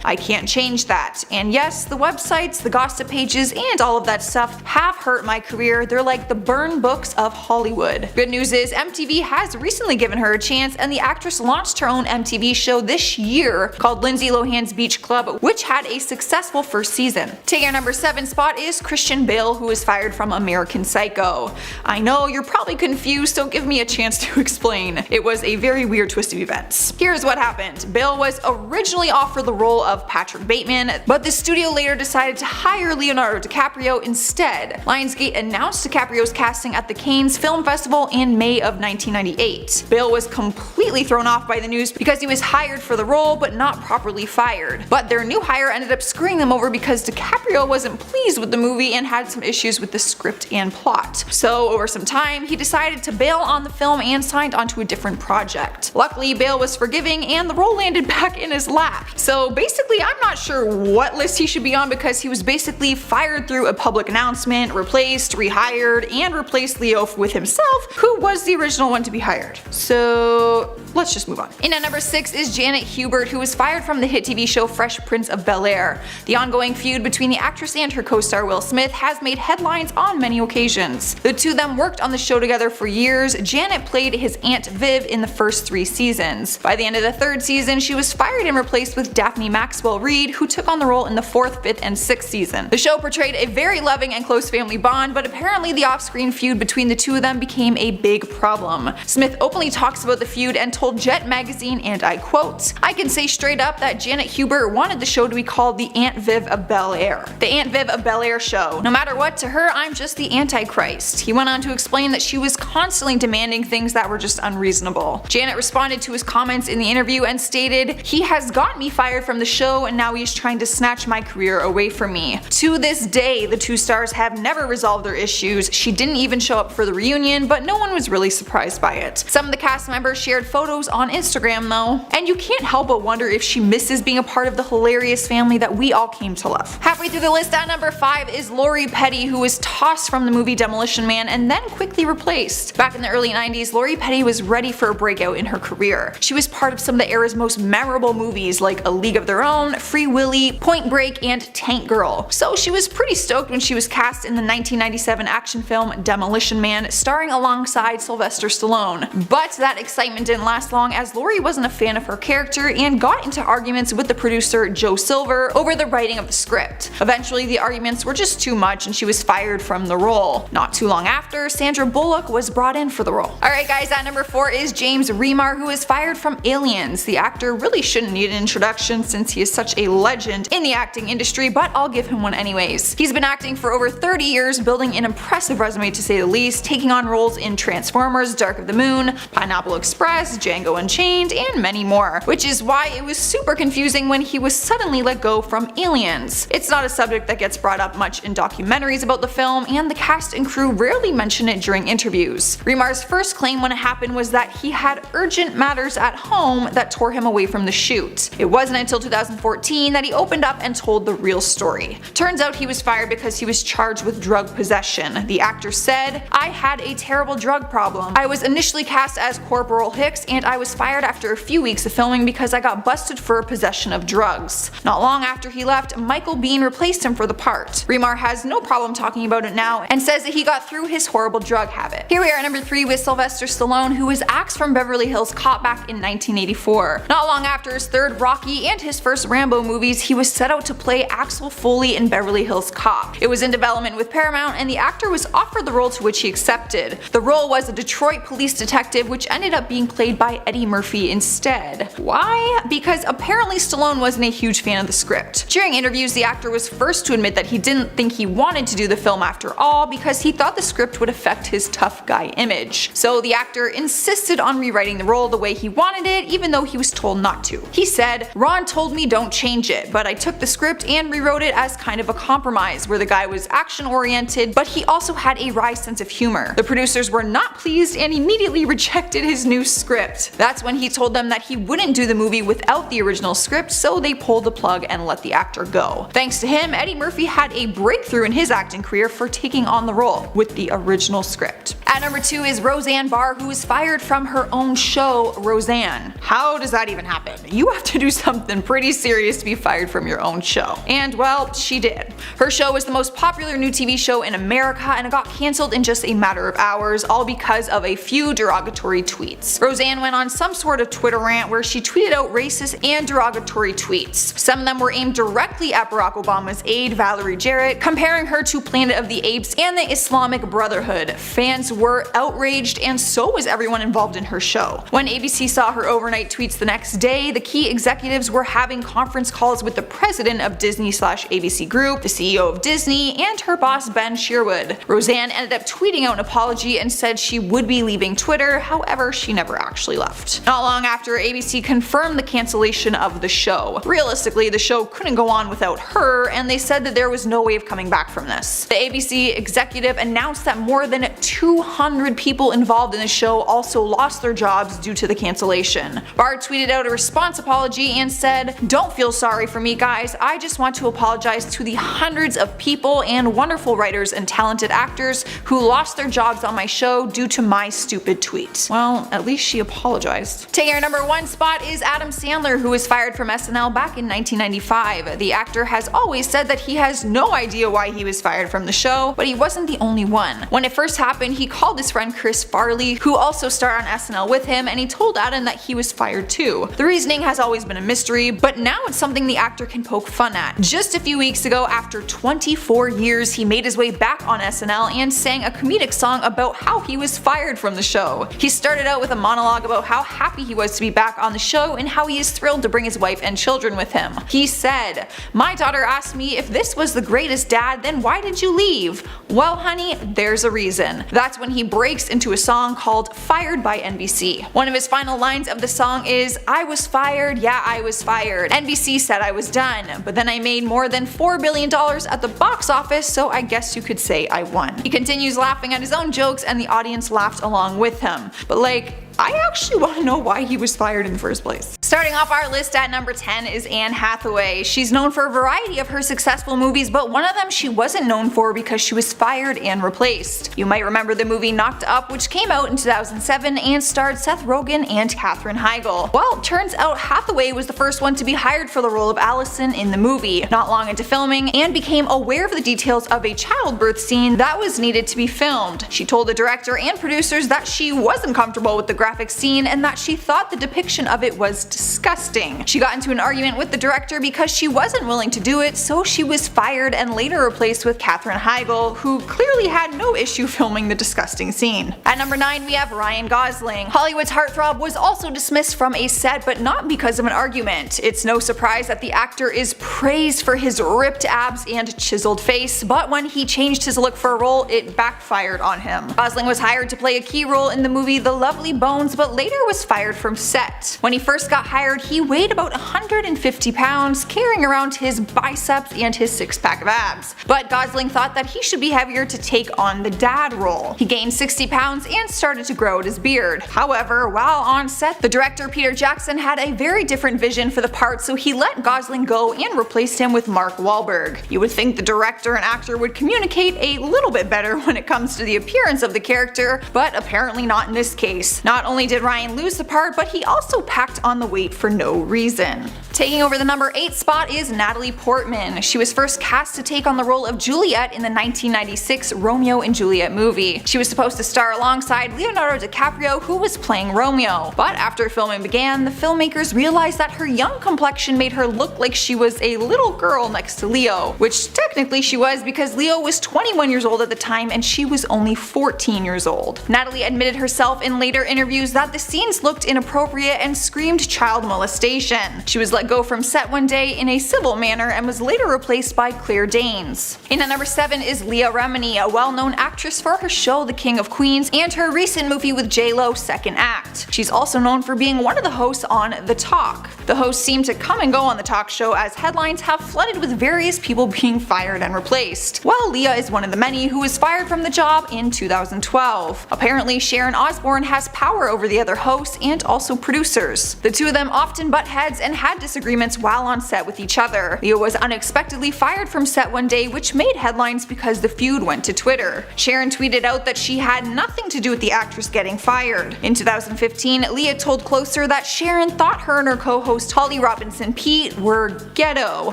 I can't change that. And yes, the websites, the gossip pages, and all of that stuff have hurt my career. They're like the burn books of Hollywood." Good news is MTV has recently given her a chance, and the actress launched her own MTV show this year called Lindsay Lohan's Beach Club, which had a successful first season. Taking our number 7 spot is Christian Bale, who was fired from American Psycho. I know you're probably confused, so give me a chance to explain. It was a very weird twist of events. Here's what happened. Bale was originally offered the role of Patrick Bateman, but the studio later decided to hire Leonardo DiCaprio instead. Lionsgate announced DiCaprio's casting at the Cannes Film Festival in May of 1998. Bale was completely thrown off by the news because he was hired for the role but not properly fired. But their new hire ended up screwing them over because DiCaprio wasn't pleased with the movie and had some issues with the script and plot. So over some time, he decided to bail on the film and signed onto a different project. Luckily, Bale was forgiving and the role landed back in his lap. So basically, I'm not sure what list he should be on because he was basically fired through a public announcement, replaced, rehired, and replaced Leo with himself, who was the original one to be hired. So let's just move on. In at number 6 is Janet Hubert, who was fired from the hit TV show Fresh Prince of Bel-Air. The ongoing feud between the actress and her co-star Will Smith has made headlines on many occasions. The two of them worked on the show together for years. Janet played his Aunt Viv in the first 3 seasons. By the end of the 3rd season, she was fired and replaced with Daphne Maxwell Reid, who took on the role in the 4th, 5th, and 6th season. The show portrayed a very loving and close family bond, but apparently the off-screen feud between the two of them became a big problem. Smith openly talks about the feud and told Jet magazine, and I quote, "I can say straight up that Janet Hubert wanted the show to be called the Aunt Viv of Bel-Air. The Aunt Viv of Bel-Air show. No matter what, to her, I'm just the Antichrist." He went on to explain that she was constantly demanding things that were just unreasonable. Janet responded to his comments in the interview and stated, "He has got me fired from the show and now he's trying to snatch my career away from me." To this day, the two stars have never resolved their issues. She didn't even show up for the reunion, but no one was really surprised by it. Some of the cast members shared photos photos on Instagram though. And you can't help but wonder if she misses being a part of the hilarious family that we all came to love. Halfway through the list at number 5 is Lori Petty, who was tossed from the movie Demolition Man and then quickly replaced. Back in the early 90s, Lori Petty was ready for a breakout in her career. She was part of some of the era's most memorable movies like A League of Their Own, Free Willy, Point Break, and Tank Girl. So she was pretty stoked when she was cast in the 1997 action film Demolition Man, starring alongside Sylvester Stallone. But that excitement didn't last long, as Lori wasn't a fan of her character and got into arguments with the producer Joe Silver over the writing of the script. Eventually the arguments were just too much and she was fired from the role. Not too long after, Sandra Bullock was brought in for the role. Alright guys, at number 4 is James Remar, who is fired from Aliens. The actor really shouldn't need an introduction since he is such a legend in the acting industry, but I'll give him one anyways. He's been acting for over 30 years, building an impressive resume to say the least, taking on roles in Transformers, Dark of the Moon, Pineapple Express, Django Unchained, and many more, which is why it was super confusing when he was suddenly let go from Aliens. It's not a subject that gets brought up much in documentaries about the film, and the cast and crew rarely mention it during interviews. Remar's first claim when it happened was that he had urgent matters at home that tore him away from the shoot. It wasn't until 2014 that he opened up and told the real story. Turns out he was fired because he was charged with drug possession. The actor said, "I had a terrible drug problem. I was initially cast as Corporal Hicks and I was fired after a few weeks of filming because I got busted for possession of drugs." Not long after he left, Michael Biehn replaced him for the part. Remar has no problem talking about it now and says that he got through his horrible drug habit. Here we are at number 3 with Sylvester Stallone, who was axed from Beverly Hills Cop back in 1984. Not long after his third Rocky and his first Rambo movies, he was set out to play Axel Foley in Beverly Hills Cop. It was in development with Paramount and the actor was offered the role, to which he accepted. The role was a Detroit police detective, which ended up being played by Eddie Murphy instead. Why? Because apparently Stallone wasn't a huge fan of the script. During interviews, the actor was first to admit that he didn't think he wanted to do the film after all because he thought the script would affect his tough guy image. So the actor insisted on rewriting the role the way he wanted it, even though he was told not to. He said, "Ron told me don't change it, but I took the script and rewrote it as kind of a compromise where the guy was action oriented, but he also had a wry sense of humor. The producers were not pleased and immediately rejected his new script. That's when he told them that he wouldn't do the movie without the original script, so they pulled the plug and let the actor go. Thanks to him, Eddie Murphy had a breakthrough in his acting career for taking on the role with the original script. At number 2 is Roseanne Barr, who was fired from her own show, Roseanne. How does that even happen? You have to do something pretty serious to be fired from your own show. And well, she did. Her show was the most popular new TV show in America and it got cancelled in just a matter of hours, all because of a few derogatory tweets. Roseanne went on some sort of Twitter rant where she tweeted out racist and derogatory tweets. Some of them were aimed directly at Barack Obama's aide, Valerie Jarrett, comparing her to Planet of the Apes and the Islamic Brotherhood. Fans were outraged and so was everyone involved in her show. When ABC saw her overnight tweets the next day, the key executives were having conference calls with the president of Disney/ABC Group, the CEO of Disney, and her boss Ben Sherwood. Roseanne ended up tweeting out an apology and said she would be leaving Twitter, however she never actually left. Not long after, ABC confirmed the cancellation of the show. Realistically, the show couldn't go on without her, and they said that there was no way of coming back from this. The ABC executive announced that more than 200 people involved in the show also lost their jobs due to the cancellation. Barr tweeted out a response apology and said, "Don't feel sorry for me, guys. I just want to apologize to the hundreds of people and wonderful writers and talented actors who lost their jobs on my show due to my stupid tweet." Well, at least she apologized. Taking our number 1 spot is Adam Sandler, who was fired from SNL back in 1995. The actor has always said that he has no idea why he was fired from the show, but he wasn't the only one. When it first happened, he called his friend Chris Farley, who also starred on SNL with him, and he told Adam that he was fired too. The reasoning has always been a mystery, but now it's something the actor can poke fun at. Just a few weeks ago, after 24 years, he made his way back on SNL and sang a comedic song about how he was fired from the show. He started out with a monologue about how happy he was to be back on the show and how he is thrilled to bring his wife and children with him. He said, "My daughter asked me if this was the greatest, Dad, then why did you leave? Well, honey, there's a reason." That's when he breaks into a song called Fired by NBC. One of his final lines of the song is, "I was fired, yeah, I was fired. NBC said I was done, but then I made more than $4 billion at the box office, so I guess you could say I won." He continues laughing at his own jokes and the audience laughed along with him. But like, I actually want to know why he was fired in the first place. Starting off our list at number 10 is Anne Hathaway. She's known for a variety of her successful movies, but one of them she wasn't known for because she was fired and replaced. You might remember the movie Knocked Up, which came out in 2007 and starred Seth Rogen and Katherine Heigl. Well, turns out Hathaway was the first one to be hired for the role of Allison in the movie, not long into filming, and became aware of the details of a childbirth scene that was needed to be filmed. She told the director and producers that she wasn't comfortable with the graphic scene and that she thought the depiction of it was disgusting. She got into an argument with the director because she wasn't willing to do it, so she was fired and later replaced with Katherine Heigl, who clearly had no issue filming the disgusting scene. At number 9 we have Ryan Gosling. Hollywood's heartthrob was also dismissed from a set, but not because of an argument. It's no surprise that the actor is praised for his ripped abs and chiseled face, but when he changed his look for a role, it backfired on him. Gosling was hired to play a key role in the movie The Lovely Bones, but later was fired from set. When he first got hired, he weighed about 150 pounds, carrying around his biceps and his six-pack of abs. But Gosling thought that he should be heavier to take on the dad role. He gained 60 pounds and started to grow out his beard. However, while on set, the director Peter Jackson had a very different vision for the part, so he let Gosling go and replaced him with Mark Wahlberg. You would think the director and actor would communicate a little bit better when it comes to the appearance of the character, but apparently not in this case. Not only did Ryan lose the part, but he also packed on the weight for no reason. Taking over the number 8 spot is Natalie Portman. She was first cast to take on the role of Juliet in the 1996 Romeo and Juliet movie. She was supposed to star alongside Leonardo DiCaprio, who was playing Romeo. But after filming began, the filmmakers realized that her young complexion made her look like she was a little girl next to Leo, which technically she was because Leo was 21 years old at the time and she was only 14 years old. Natalie admitted herself in later interviews that the scenes looked inappropriate and screamed child molestation. She was let go from set one day in a civil manner and was later replaced by Claire Danes. In at number 7 is Leah Remini, a well-known actress for her show The King of Queens and her recent movie with J-Lo, Second Act. She's also known for being one of the hosts on The Talk. The hosts seem to come and go on the talk show as headlines have flooded with various people being fired and replaced. Well, Leah is one of the many who was fired from the job in 2012. Apparently, Sharon Osbourne has power over the other hosts and also producers. The two of them often butt heads and had disagreements while on set with each other. Leah was unexpectedly fired from set one day, which made headlines because the feud went to Twitter. Sharon tweeted out that she had nothing to do with the actress getting fired. In 2015, Leah told Closer that Sharon thought her and her co-host Holly Robinson Peete were ghetto.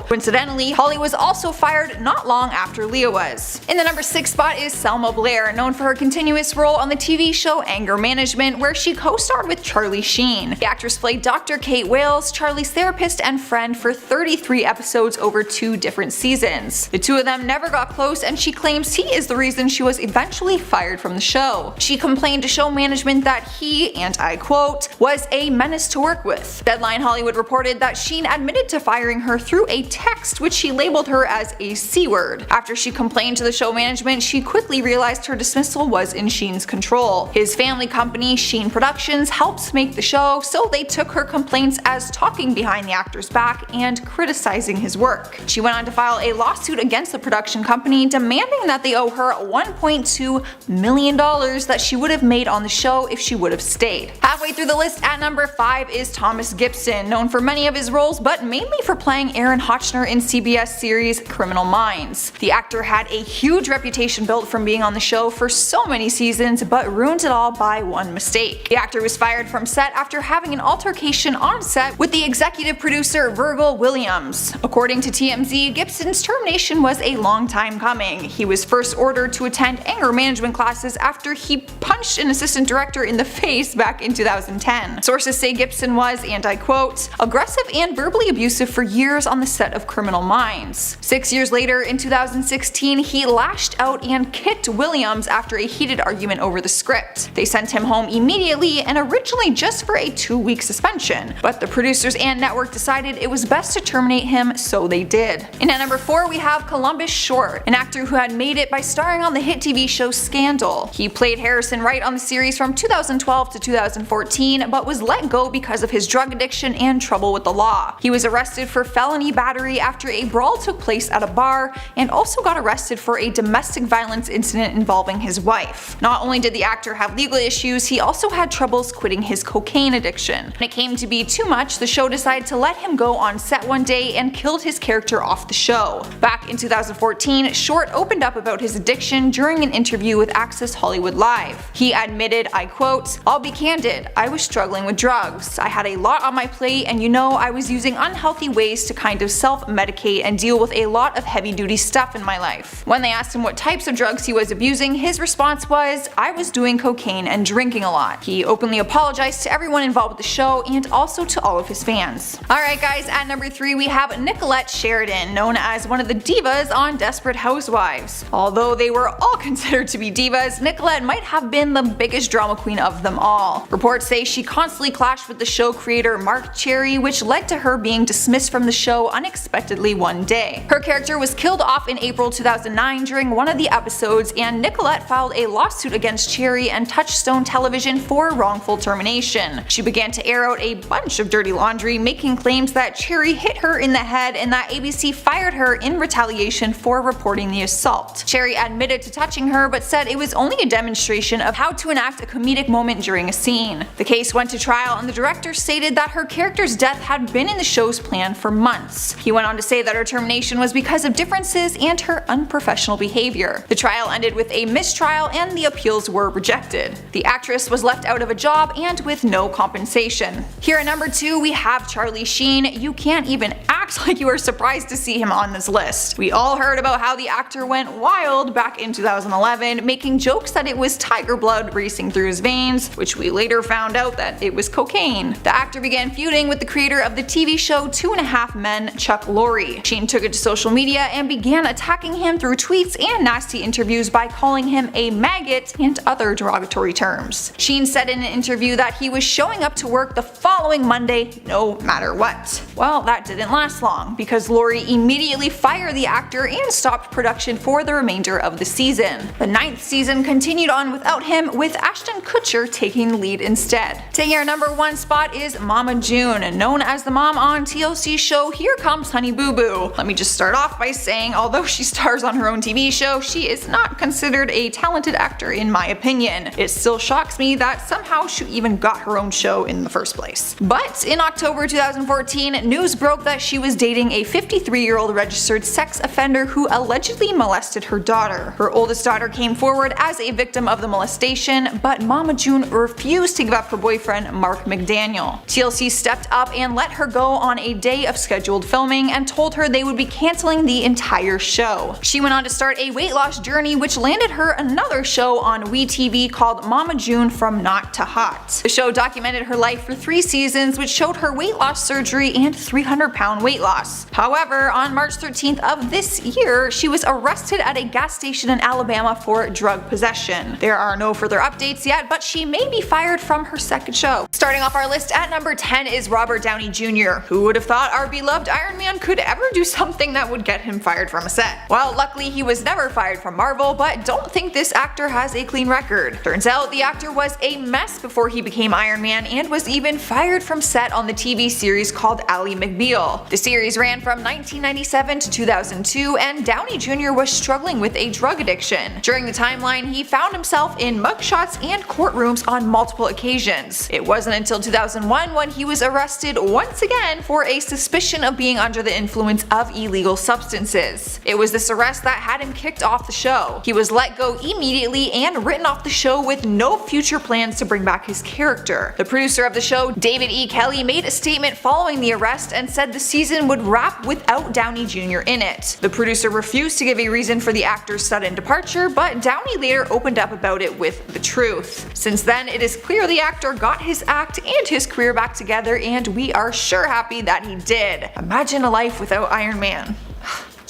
Coincidentally, Holly was also fired not long after Leah was. In the number 6 spot is Selma Blair, known for her continuous role on the TV show Anger Management, where she co-starred with Charlie Sheen. The actress played Dr. Kate Wales, Charlie's therapist and friend, for 33 episodes over 2 different seasons. The two of them never got close, and she claims he is the reason she was eventually fired from the show. She complained to show management that he, and I quote, was a menace to work with. Deadline Hollywood reported that Sheen admitted to firing her through a text which he labeled her as a C-word. After she complained to the show management, she quickly realized her dismissal was in Sheen's control. His family company, Sheen Productions, helps make the show, so they took her complaints as talking behind the actor's back and criticizing his work. She went on to file a lawsuit against the production company, demanding that they owe her $1.2 million that she would have made on the show if she would have stayed. Halfway through the list at number 5 is Thomas Gibson, known for many of his roles but mainly for playing Aaron Hotchner in CBS series Criminal Minds. The actor had a huge reputation built from being on the show for so many seasons, but ruined it all by one mistake. The actor was fired from set after having an altercation on set with the executive producer Virgil Williams. According to TMZ, Gibson's termination was a long time coming. He was first ordered to attend anger management classes after he punched an assistant director in the face back in 2010. Sources say Gibson was, and I quote, aggressive and verbally abusive for years on the set of Criminal Minds. 6 years later, in 2016, he lashed out and kicked Williams after a heated argument over the script. They sent him home immediately and originally just for a 2-week suspension. addiction, but the producers and network decided it was best to terminate him, so they did. And at number 4 we have Columbus Short, an actor who had made it by starring on the hit TV show Scandal. He played Harrison Wright on the series from 2012 to 2014, but was let go because of his drug addiction and trouble with the law. He was arrested for felony battery after a brawl took place at a bar, and also got arrested for a domestic violence incident involving his wife. Not only did the actor have legal issues, he also had troubles quitting his cocaine addiction. When it came to be too much, the show decided to let him go on set one day and killed his character off the show. Back in 2014, Short opened up about his addiction during an interview with Access Hollywood Live. He admitted, I quote, "I'll be candid, I was struggling with drugs. I had a lot on my plate, and I was using unhealthy ways to kind of self-medicate and deal with a lot of heavy-duty stuff in my life." When they asked him what types of drugs he was abusing, his response was, "I was doing cocaine and drinking a lot." He openly apologized to everyone involved with the show and also to all of his fans. Alright guys, at number 3 we have Nicolette Sheridan, known as one of the divas on Desperate Housewives. Although they were all considered to be divas, Nicolette might have been the biggest drama queen of them all. Reports say she constantly clashed with the show creator Mark Cherry, which led to her being dismissed from the show unexpectedly one day. Her character was killed off in April 2009 during one of the episodes, and Nicolette filed a lawsuit against Cherry and Touchstone Television for wrongful termination. She began to air out a bunch of dirty laundry, making claims that Cherry hit her in the head and that ABC fired her in retaliation for reporting the assault. Cherry admitted to touching her, but said it was only a demonstration of how to enact a comedic moment during a scene. The case went to trial, and the director stated that her character's death had been in the show's plan for months. He went on to say that her termination was because of differences and her unprofessional behavior. The trial ended with a mistrial, and the appeals were rejected. The actress was left out of a job and with no compensation. Here at number 2 we have Charlie Sheen. You can't even act like you are surprised to see him on this list. We all heard about how the actor went wild back in 2011, making jokes that it was tiger blood racing through his veins, which we later found out that it was cocaine. The actor began feuding with the creator of the TV show 2.5 Men, Chuck Lorre. Sheen took it to social media and began attacking him through tweets and nasty interviews by calling him a maggot and other derogatory terms. Sheen said in an interview that he was showing up to work the following Monday no matter what. Well, that didn't last long, because Lorre immediately fired the actor and stopped production for the remainder of the season. The 9th season continued on without him, with Ashton Kutcher taking the lead instead. Taking our number 1 spot is Mama June, known as the mom on TLC's show Here Comes Honey Boo Boo. Let me just start off by saying, although she stars on her own TV show, she is not considered a talented actor in my opinion. It still shocks me that somehow she even got her own show in the first place. But in October 2014, news broke that she was dating a 53-year-old registered sex offender who allegedly molested her daughter. Her oldest daughter came forward as a victim of the molestation, but Mama June refused to give up her boyfriend Mark McDaniel. TLC stepped up and let her go on a day of scheduled filming and told her they would be canceling the entire show. She went on to start a weight loss journey, which landed her another show on WeTV called Mama June From Not to Hot. The show documented her life for 3 seasons, which showed her weight loss surgery and 300-pound weight loss. However, on March 13th of this year, she was arrested at a gas station in Alabama for drug possession. There are no further updates yet, but she may be fired from her second show. Starting off our list at number 10 is Robert Downey Jr. Who would have thought our beloved Iron Man could ever do something that would get him fired from a set? Well, luckily he was never fired from Marvel, but don't think this actor has a clean record. Turns out the actor was a mess before he became Iron Man, and was even fired from set on the TV series called Ally McBeal. The series ran from 1997 to 2002, and Downey Jr. was struggling with a drug addiction. During the timeline, he found himself in mugshots and courtrooms on multiple occasions. It wasn't until 2001 when he was arrested once again for a suspicion of being under the influence of illegal substances. It was this arrest that had him kicked off the show. He was let go immediately and written off the show with no future plans to bring back his character. The producer of the show, David E. Kelley, made a statement following the arrest and said the season would wrap without Downey Jr. in it. The producer refused to give a reason for the actor's sudden departure, but Downey later opened up about it with the truth. Since then, it is clear the actor got his act and his career back together, and we are sure happy that he did. Imagine a life without Iron Man.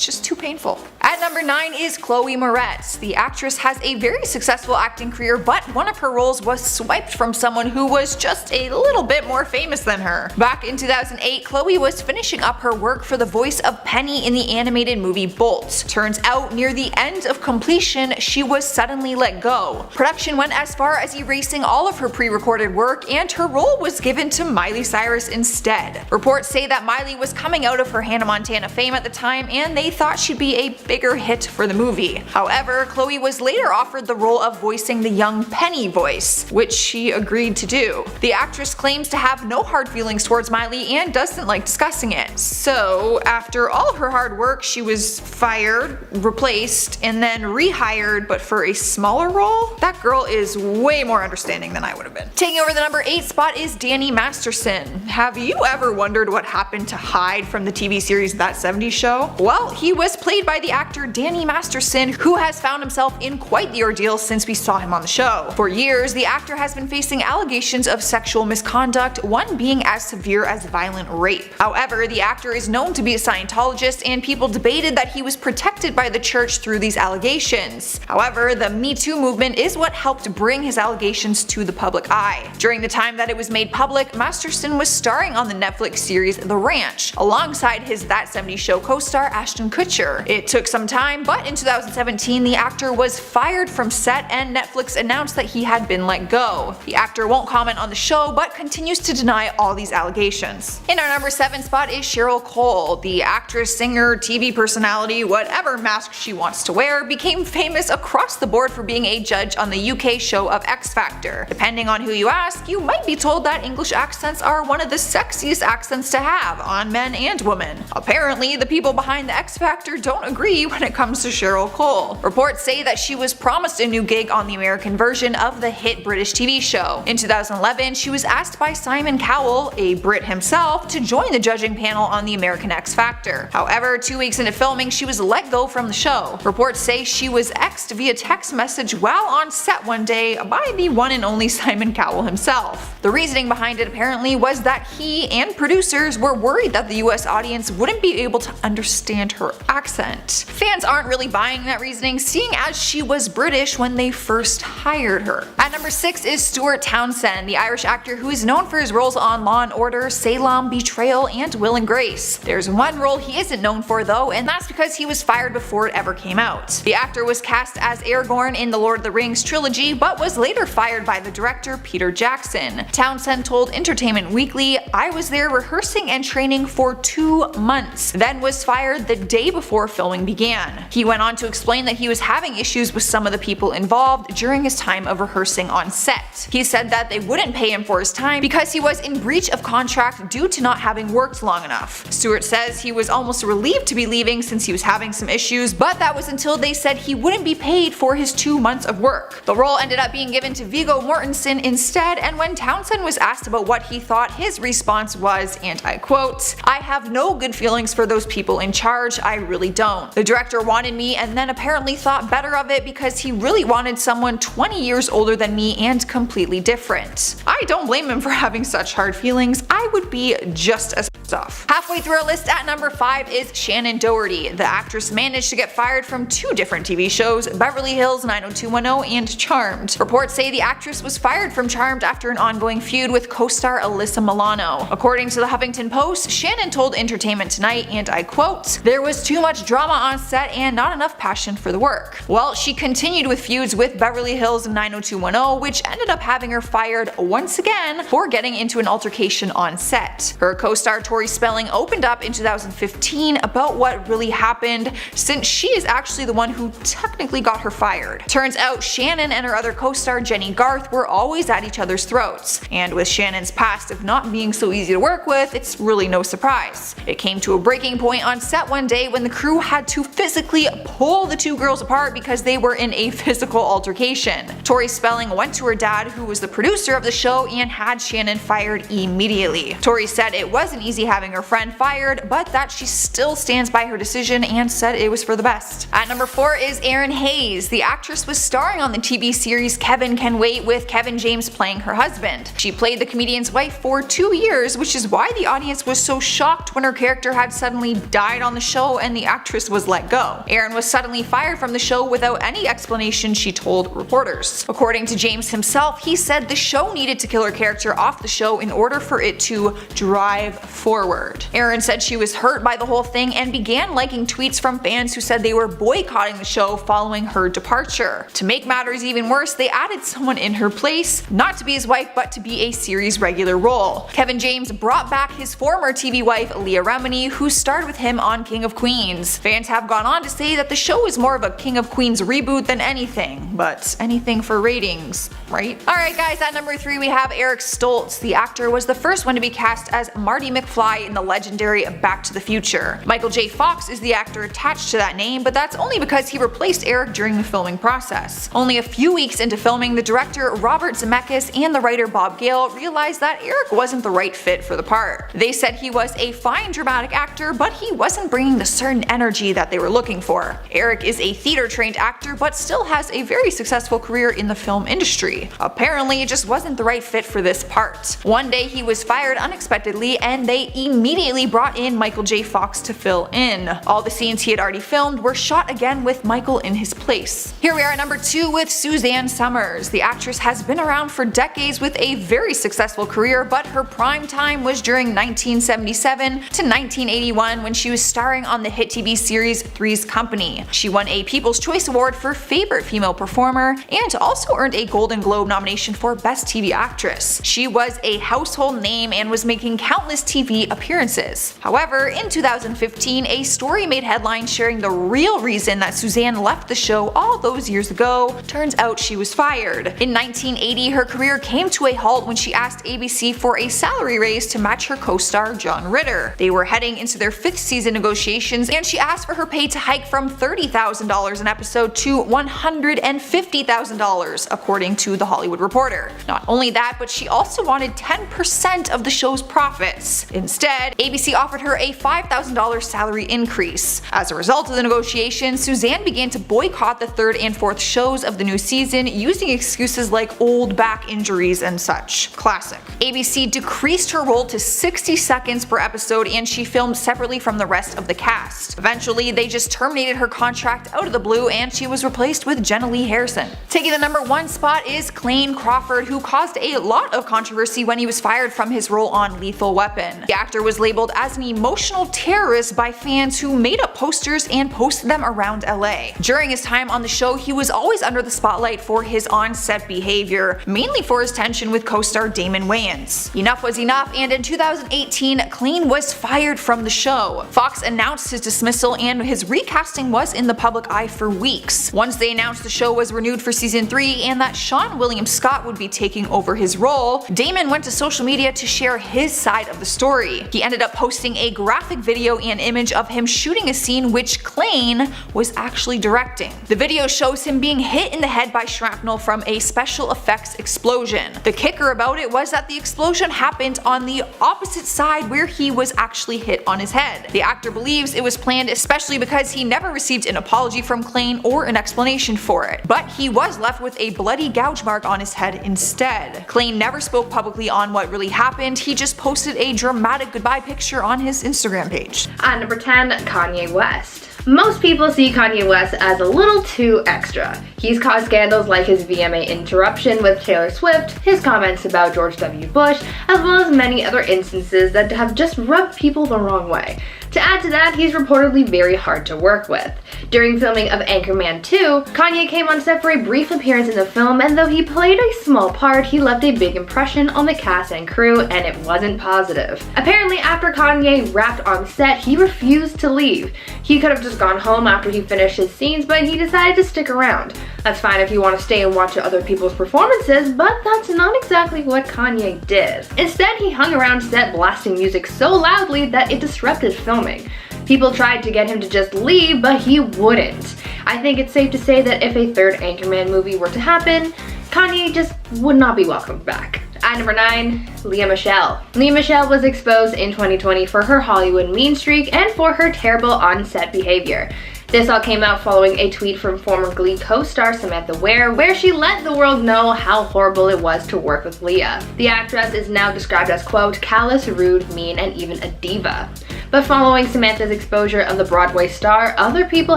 just too painful. At number 9 is Chloe Moretz. The actress has a very successful acting career, but one of her roles was swiped from someone who was just a little bit more famous than her. Back in 2008, Chloe was finishing up her work for the voice of Penny in the animated movie Bolt. Turns out, near the end of completion, she was suddenly let go. Production went as far as erasing all of her pre-recorded work, and her role was given to Miley Cyrus instead. Reports say that Miley was coming out of her Hannah Montana fame at the time, and they thought she'd be a bigger hit for the movie. However, Chloe was later offered the role of voicing the young Penny voice, which she agreed to do. The actress claims to have no hard feelings towards Miley and doesn't like discussing it. So, after all her hard work, she was fired, replaced, and then rehired, but for a smaller role? That girl is way more understanding than I would have been. Taking over the number 8 spot is Danny Masterson. Have you ever wondered what happened to Hyde from the TV series That 70s Show? Well, he was played by the actor Danny Masterson, who has found himself in quite the ordeal since we saw him on the show. For years, the actor has been facing allegations of sexual misconduct, one being as severe as violent rape. However, the actor is known to be a Scientologist, and people debated that he was protected by the church through these allegations. However, the Me Too movement is what helped bring his allegations to the public eye. During the time that it was made public, Masterson was starring on the Netflix series The Ranch, alongside his That 70s Show co-star Ashton Kutcher. It took some time, but in 2017 the actor was fired from set and Netflix announced that he had been let go. The actor won't comment on the show, but continues to deny all these allegations. In our number 7 spot is Cheryl Cole. The actress, singer, TV personality, whatever mask she wants to wear, became famous across the board for being a judge on the UK show of X Factor. Depending on who you ask, you might be told that English accents are one of the sexiest accents to have on men and women. Apparently, the people behind the X Factor don't agree when it comes to Cheryl Cole. Reports say that she was promised a new gig on the American version of the hit British TV show. In 2011, she was asked by Simon Cowell, a Brit himself, to join the judging panel on the American X Factor. However, 2 weeks into filming, she was let go from the show. Reports say she was X'd via text message while on set one day by the one and only Simon Cowell himself. The reasoning behind it apparently was that he and producers were worried that the US audience wouldn't be able to understand her accent. Fans aren't really buying that reasoning, seeing as she was British when they first hired her. At number 6 is Stuart Townsend, the Irish actor who is known for his roles on Law & Order, Salem, Betrayal, and Will and Grace. There's one role he isn't known for though, and that's because he was fired before it ever came out. The actor was cast as Aragorn in the Lord of the Rings trilogy, but was later fired by the director Peter Jackson. Townsend told Entertainment Weekly, "I was there rehearsing and training for 2 months, then was fired the day before filming began." He went on to explain that he was having issues with some of the people involved during his time of rehearsing on set. He said that they wouldn't pay him for his time because he was in breach of contract due to not having worked long enough. Stewart says he was almost relieved to be leaving since he was having some issues, but that was until they said he wouldn't be paid for his 2 months of work. The role ended up being given to Viggo Mortensen instead, and when Townsend was asked about what he thought, his response was, and I quote, "I have no good feelings for those people in charge, I really don't. The director wanted me and then apparently thought better of it because he really wanted someone 20 years older than me and completely different. I don't blame him for having such hard feelings, I would be just as pissed off." Halfway through our list at number 5 is Shannon Doherty. The actress managed to get fired from 2 different TV shows, Beverly Hills 90210 and Charmed. Reports say the actress was fired from Charmed after an ongoing feud with co-star Alyssa Milano. According to the Huffington Post, Shannon told Entertainment Tonight, and I quote, "There was too much drama on set and not enough passion for the work." Well, she continued with feuds with Beverly Hills 90210, which ended up having her fired once again for getting into an altercation on set. Her co-star Tori Spelling opened up in 2015 about what really happened, since she is actually the one who technically got her fired. Turns out Shannon and her other co-star Jenny Garth were always at each other's throats, and with Shannon's past of not being so easy to work with, it's really no surprise. It came to a breaking point on set one day when the crew had to physically pull the 2 girls apart because they were in a physical altercation. Tori Spelling went to her dad, who was the producer of the show, and had Shannon fired immediately. Tori said it wasn't easy having her friend fired, but that she still stands by her decision and said it was for the best. At number 4 is Erin Hayes. The actress was starring on the TV series Kevin Can Wait, with Kevin James playing her husband. She played the comedian's wife for 2 years, which is why the audience was so shocked when her character had suddenly died on the show and the actress was let go. Erin was suddenly fired from the show without any explanation, she told reporters. According to James himself, he said the show needed to kill her character off the show in order for it to drive forward. Erin said she was hurt by the whole thing and began liking tweets from fans who said they were boycotting the show following her departure. To make matters even worse, they added someone in her place, not to be his wife but to be a series regular role. Kevin James brought back his former TV wife Leah Remini, who starred with him on King of Queens. Fans have gone on to say that the show is more of a King of Queens reboot than anything, but anything for ratings, right? Alright guys, at number 3 we have Eric Stoltz. The actor was the first one to be cast as Marty McFly in the legendary Back to the Future. Michael J. Fox is the actor attached to that name, but that's only because he replaced Eric during the filming process. Only a few weeks into filming, the director Robert Zemeckis and the writer Bob Gale realized that Eric wasn't the right fit for the part. They said he was a fine dramatic actor, but he wasn't bringing the certain energy that they were looking for. Eric is a theater-trained actor, but still has a very successful career in the film industry. Apparently, it just wasn't the right fit for this part. One day he was fired unexpectedly, and they immediately brought in Michael J. Fox to fill in. All the scenes he had already filmed were shot again with Michael in his place. Here we are at number 2 with Suzanne Summers. The actress has been around for decades with a very successful career, but her prime time was during 1977 to 1981 when she was starring on the hit TV series Three's Company. She won a People's Choice Award for Favorite Female Performer and also earned a Golden Globe nomination for Best TV Actress. She was a household name and was making countless TV appearances. However, in 2015, a story made headlines sharing the real reason that Suzanne left the show all those years ago. Turns out she was fired. In 1980, her career came to a halt when she asked ABC for a salary raise to match her co-star John Ritter. They were heading into their 5th season negotiations, and she asked for her pay to hike from $30,000 an episode to $150,000, according to The Hollywood Reporter. Not only that, but she also wanted 10% of the show's profits. Instead, ABC offered her a $5,000 salary increase. As a result of the negotiations, Suzanne began to boycott the 3rd and 4th shows of the new season, using excuses like old back injuries and such. Classic. ABC decreased her role to 60 seconds per episode, and she filmed separately from the rest of the cast. Eventually, they just terminated her contract out of the blue, and she was replaced with Jenna Lee Harrison. Taking the number 1 spot is Clayne Crawford, who caused a lot of controversy when he was fired from his role on Lethal Weapon. The actor was labeled as an emotional terrorist by fans who made up posters and posted them around LA. During his time on the show, he was always under the spotlight for his on-set behavior, mainly for his tension with co-star Damon Wayans. Enough was enough, and in 2018, Clayne was fired from the show. Fox announced his dismissal, and his recasting was in the public eye for weeks. Once they announced the show was renewed for season 3 and that Sean William Scott would be taking over his role, Damon went to social media to share his side of the story. He ended up posting a graphic video and image of him shooting a scene which Clayne was actually directing. The video shows him being hit in the head by shrapnel from a special effects explosion. The kicker about it was that the explosion happened on the opposite side where he was actually hit on his head. The actor believes it was planned especially because he never received an apology from Clayne or an explanation for it, but he was left with a bloody gouge mark on his head instead. Clayne never spoke publicly on what really happened, he just posted a dramatic goodbye picture on his Instagram page. At number 10, Kanye West. Most people see Kanye West as a little too extra. He's caused scandals like his VMA interruption with Taylor Swift, his comments about George W. Bush, as well as many other instances that have just rubbed people the wrong way. To add to that, he's reportedly very hard to work with. During filming of Anchorman 2, Kanye came on set for a brief appearance in the film, and though he played a small part, he left a big impression on the cast and crew, and it wasn't positive. Apparently, after Kanye wrapped on set, he refused to leave. He could have just gone home after he finished his scenes, but he decided to stick around. That's fine if you want to stay and watch other people's performances, but that's not exactly what Kanye did. Instead, he hung around set blasting music so loudly that it disrupted filming. People tried to get him to just leave, but he wouldn't. I think it's safe to say that if a third Anchorman movie were to happen, Kanye just would not be welcomed back. At number 9, Lea Michele. Lea Michele was exposed in 2020 for her Hollywood mean streak and for her terrible on-set behavior. This all came out following a tweet from former Glee co-star Samantha Ware, where she let the world know how horrible it was to work with Lea. The actress is now described as, quote, callous, rude, mean, and even a diva. But following Samantha's exposure of the Broadway star, other people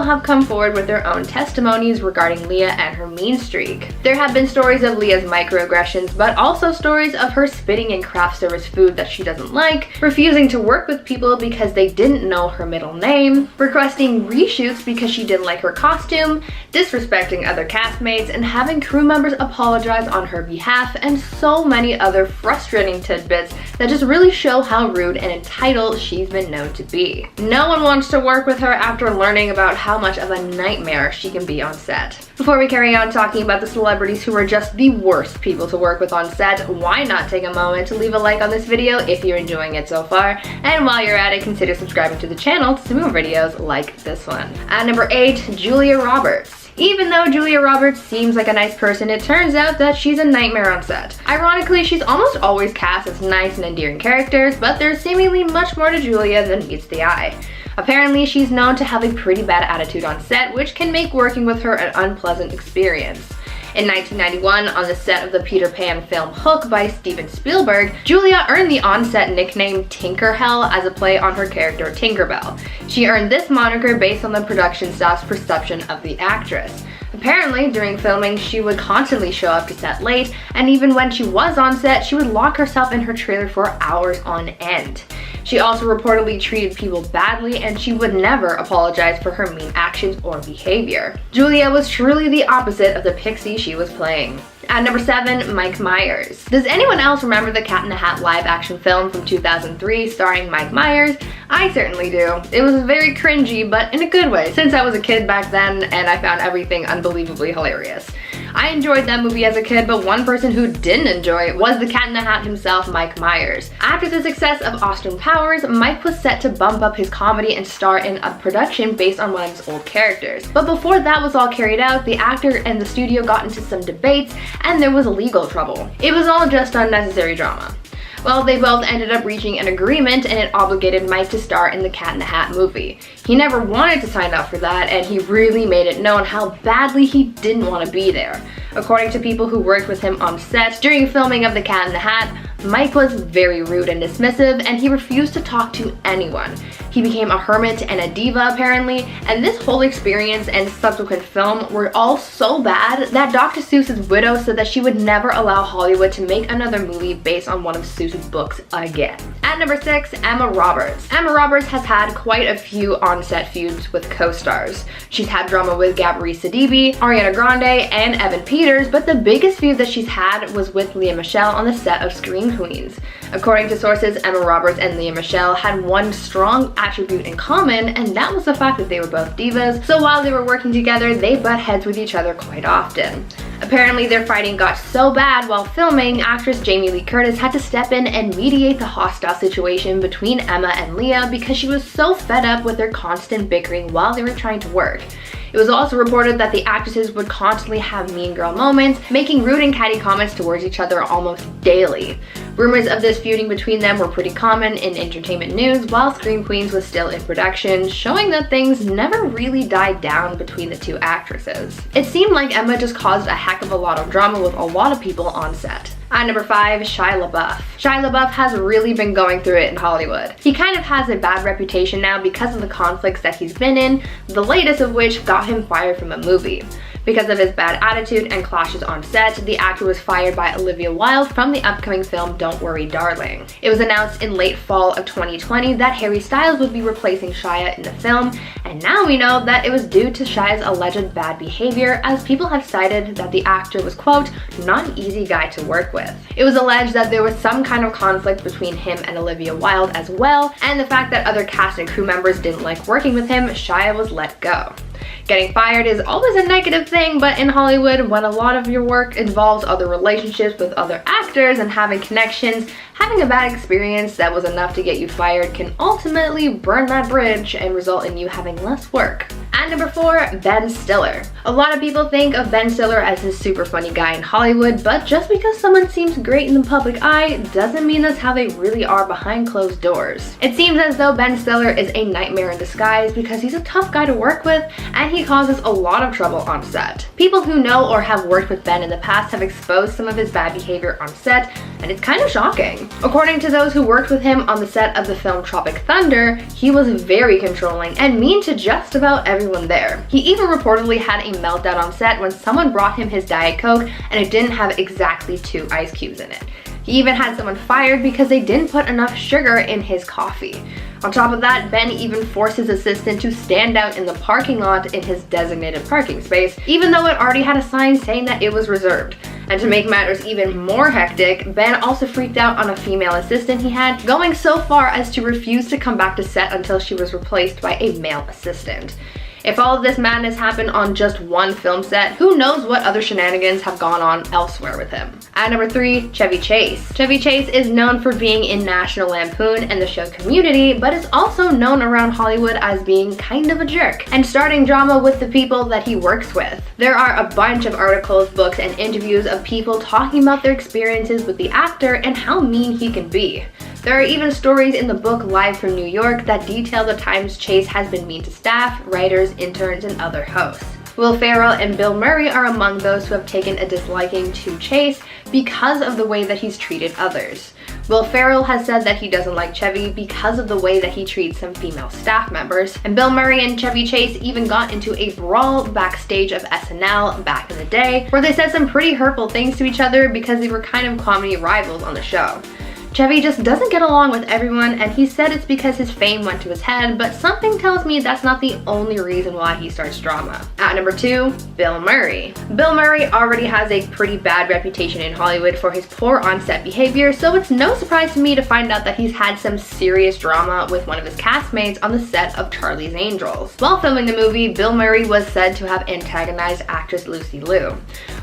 have come forward with their own testimonies regarding Lea and her mean streak. There have been stories of Lea's microaggressions, but also stories of her spitting in craft service food that she doesn't like, refusing to work with people because they didn't know her middle name, requesting reshoots because she didn't like her costume, disrespecting other castmates, and having crew members apologize on her behalf, and so many other frustrating tidbits that just really show how rude and entitled she's been known to be. No one wants to work with her after learning about how much of a nightmare she can be on set. Before we carry on talking about the celebrities who are just the worst people to work with on set, why not take a moment to leave a like on this video if you're enjoying it so far, and while you're at it, consider subscribing to the channel to see more videos like this one. At number 8, Julia Roberts. Even though Julia Roberts seems like a nice person, it turns out that she's a nightmare on set. Ironically, she's almost always cast as nice and endearing characters, but there's seemingly much more to Julia than meets the eye. Apparently, she's known to have a pretty bad attitude on set, which can make working with her an unpleasant experience. In 1991, on the set of the Peter Pan film Hook by Steven Spielberg, Julia earned the on-set nickname Tinkerhell as a play on her character Tinkerbell. She earned this moniker based on the production staff's perception of the actress. Apparently, during filming, she would constantly show up to set late, and even when she was on set, she would lock herself in her trailer for hours on end. She also reportedly treated people badly, and she would never apologize for her mean actions or behavior. Julia was truly the opposite of the pixie she was playing. At number 7, Mike Myers. Does anyone else remember the Cat in the Hat live action film from 2003 starring Mike Myers? I certainly do. It was very cringy, but in a good way, since I was a kid back then and I found everything unbelievably hilarious. I enjoyed that movie as a kid, but one person who didn't enjoy it was the Cat in the Hat himself, Mike Myers. After the success of Austin Powers, Mike was set to bump up his comedy and star in a production based on one of his old characters. But before that was all carried out, the actor and the studio got into some debates, and there was legal trouble. It was all just unnecessary drama. Well, they both ended up reaching an agreement, and it obligated Mike to star in the Cat in the Hat movie. He never wanted to sign up for that, and he really made it known how badly he didn't want to be there. According to people who worked with him on set, during filming of the Cat in the Hat, Mike was very rude and dismissive, and he refused to talk to anyone. He became a hermit and a diva apparently, and this whole experience and subsequent film were all so bad that Dr. Seuss's widow said that she would never allow Hollywood to make another movie based on one of Seuss's books again. At number 6, Emma Roberts. Emma Roberts has had quite a few on-set feuds with co-stars. She's had drama with Gabrielle Sidibe, Ariana Grande, and Evan Peters, but the biggest feud that she's had was with Lea Michele on the set of Scream Queens. According to sources, Emma Roberts and Lea Michele had one strong attribute in common, and that was the fact that they were both divas, so while they were working together, they butt heads with each other quite often. Apparently, their fighting got so bad while filming, actress Jamie Lee Curtis had to step in and mediate the hostile situation between Emma and Lea because she was so fed up with their constant bickering while they were trying to work. It was also reported that the actresses would constantly have mean girl moments, making rude and catty comments towards each other almost daily. Rumors of this feuding between them were pretty common in entertainment news while Scream Queens was still in production, showing that things never really died down between the two actresses. It seemed like Emma just caused a heck of a lot of drama with a lot of people on set. At number 5, Shia LaBeouf. Shia LaBeouf has really been going through it in Hollywood. He kind of has a bad reputation now because of the conflicts that he's been in, the latest of which got him fired from a movie. Because of his bad attitude and clashes on set, the actor was fired by Olivia Wilde from the upcoming film Don't Worry Darling. It was announced in late fall of 2020 that Harry Styles would be replacing Shia in the film, and now we know that it was due to Shia's alleged bad behavior, as people have cited that the actor was, quote, not an easy guy to work with. It was alleged that there was some kind of conflict between him and Olivia Wilde as well, and the fact that other cast and crew members didn't like working with him, Shia was let go. Getting fired is always a negative thing, but in Hollywood, when a lot of your work involves other relationships with other actors and having connections, having a bad experience that was enough to get you fired can ultimately burn that bridge and result in you having less work. At number 4, Ben Stiller. A lot of people think of Ben Stiller as this super funny guy in Hollywood, but just because someone seems great in the public eye doesn't mean that's how they really are behind closed doors. It seems as though Ben Stiller is a nightmare in disguise because he's a tough guy to work with and he causes a lot of trouble on set. People who know or have worked with Ben in the past have exposed some of his bad behavior on set, and it's kind of shocking. According to those who worked with him on the set of the film Tropic Thunder, he was very controlling and mean to just about everyone there. He even reportedly had a meltdown on set when someone brought him his Diet Coke and it didn't have exactly 2 ice cubes in it. He even had someone fired because they didn't put enough sugar in his coffee. On top of that, Ben even forced his assistant to stand out in the parking lot in his designated parking space, even though it already had a sign saying that it was reserved. And to make matters even more hectic, Ben also freaked out on a female assistant he had, going so far as to refuse to come back to set until she was replaced by a male assistant. If all of this madness happened on just one film set, who knows what other shenanigans have gone on elsewhere with him. At number 3, Chevy Chase. Chevy Chase is known for being in National Lampoon and the show Community, but is also known around Hollywood as being kind of a jerk and starting drama with the people that he works with. There are a bunch of articles, books, and interviews of people talking about their experiences with the actor and how mean he can be. There are even stories in the book Live from New York that detail the times Chase has been mean to staff, writers, interns, and other hosts. Will Ferrell and Bill Murray are among those who have taken a disliking to Chase because of the way that he's treated others. Will Ferrell has said that he doesn't like Chevy because of the way that he treats some female staff members, and Bill Murray and Chevy Chase even got into a brawl backstage of SNL back in the day, where they said some pretty hurtful things to each other because they were kind of comedy rivals on the show. Chevy just doesn't get along with everyone, and he said it's because his fame went to his head, but something tells me that's not the only reason why he starts drama. At number 2, Bill Murray. Bill Murray already has a pretty bad reputation in Hollywood for his poor on-set behavior, so it's no surprise to me to find out that he's had some serious drama with one of his castmates on the set of Charlie's Angels. While filming the movie, Bill Murray was said to have antagonized actress Lucy Liu.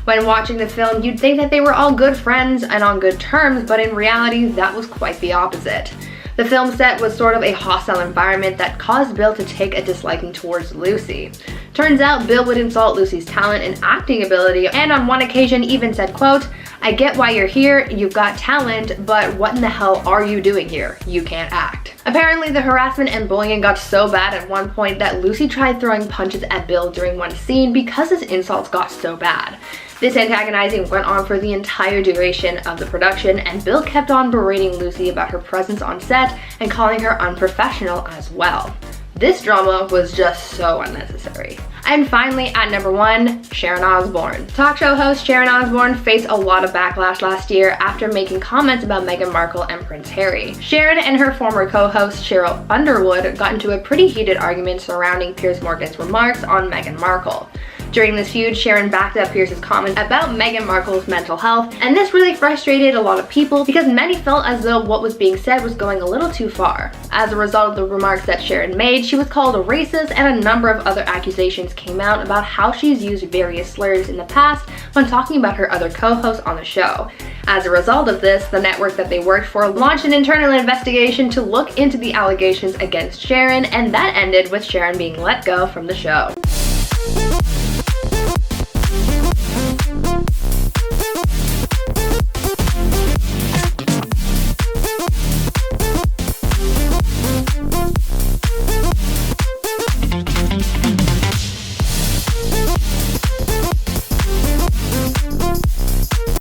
When watching the film, you'd think that they were all good friends and on good terms, but in reality, that was quite the opposite. The film set was sort of a hostile environment that caused Bill to take a disliking towards Lucy. Turns out Bill would insult Lucy's talent and acting ability, and on one occasion even said, quote, "I get why you're here, you've got talent, but what in the hell are you doing here? You can't act." Apparently the harassment and bullying got so bad at one point that Lucy tried throwing punches at Bill during one scene because his insults got so bad. This antagonizing went on for the entire duration of the production, and Bill kept on berating Lucy about her presence on set and calling her unprofessional as well. This drama was just so unnecessary. And finally, at number 1, Sharon Osbourne. Talk show host Sharon Osbourne faced a lot of backlash last year after making comments about Meghan Markle and Prince Harry. Sharon and her former co-host Cheryl Underwood got into a pretty heated argument surrounding Piers Morgan's remarks on Meghan Markle. During this feud, Sharon backed up Pierce's comments about Meghan Markle's mental health, and this really frustrated a lot of people because many felt as though what was being said was going a little too far. As a result of the remarks that Sharon made, she was called a racist, and a number of other accusations came out about how she's used various slurs in the past when talking about her other co-hosts on the show. As a result of this, the network that they worked for launched an internal investigation to look into the allegations against Sharon, and that ended with Sharon being let go from the show.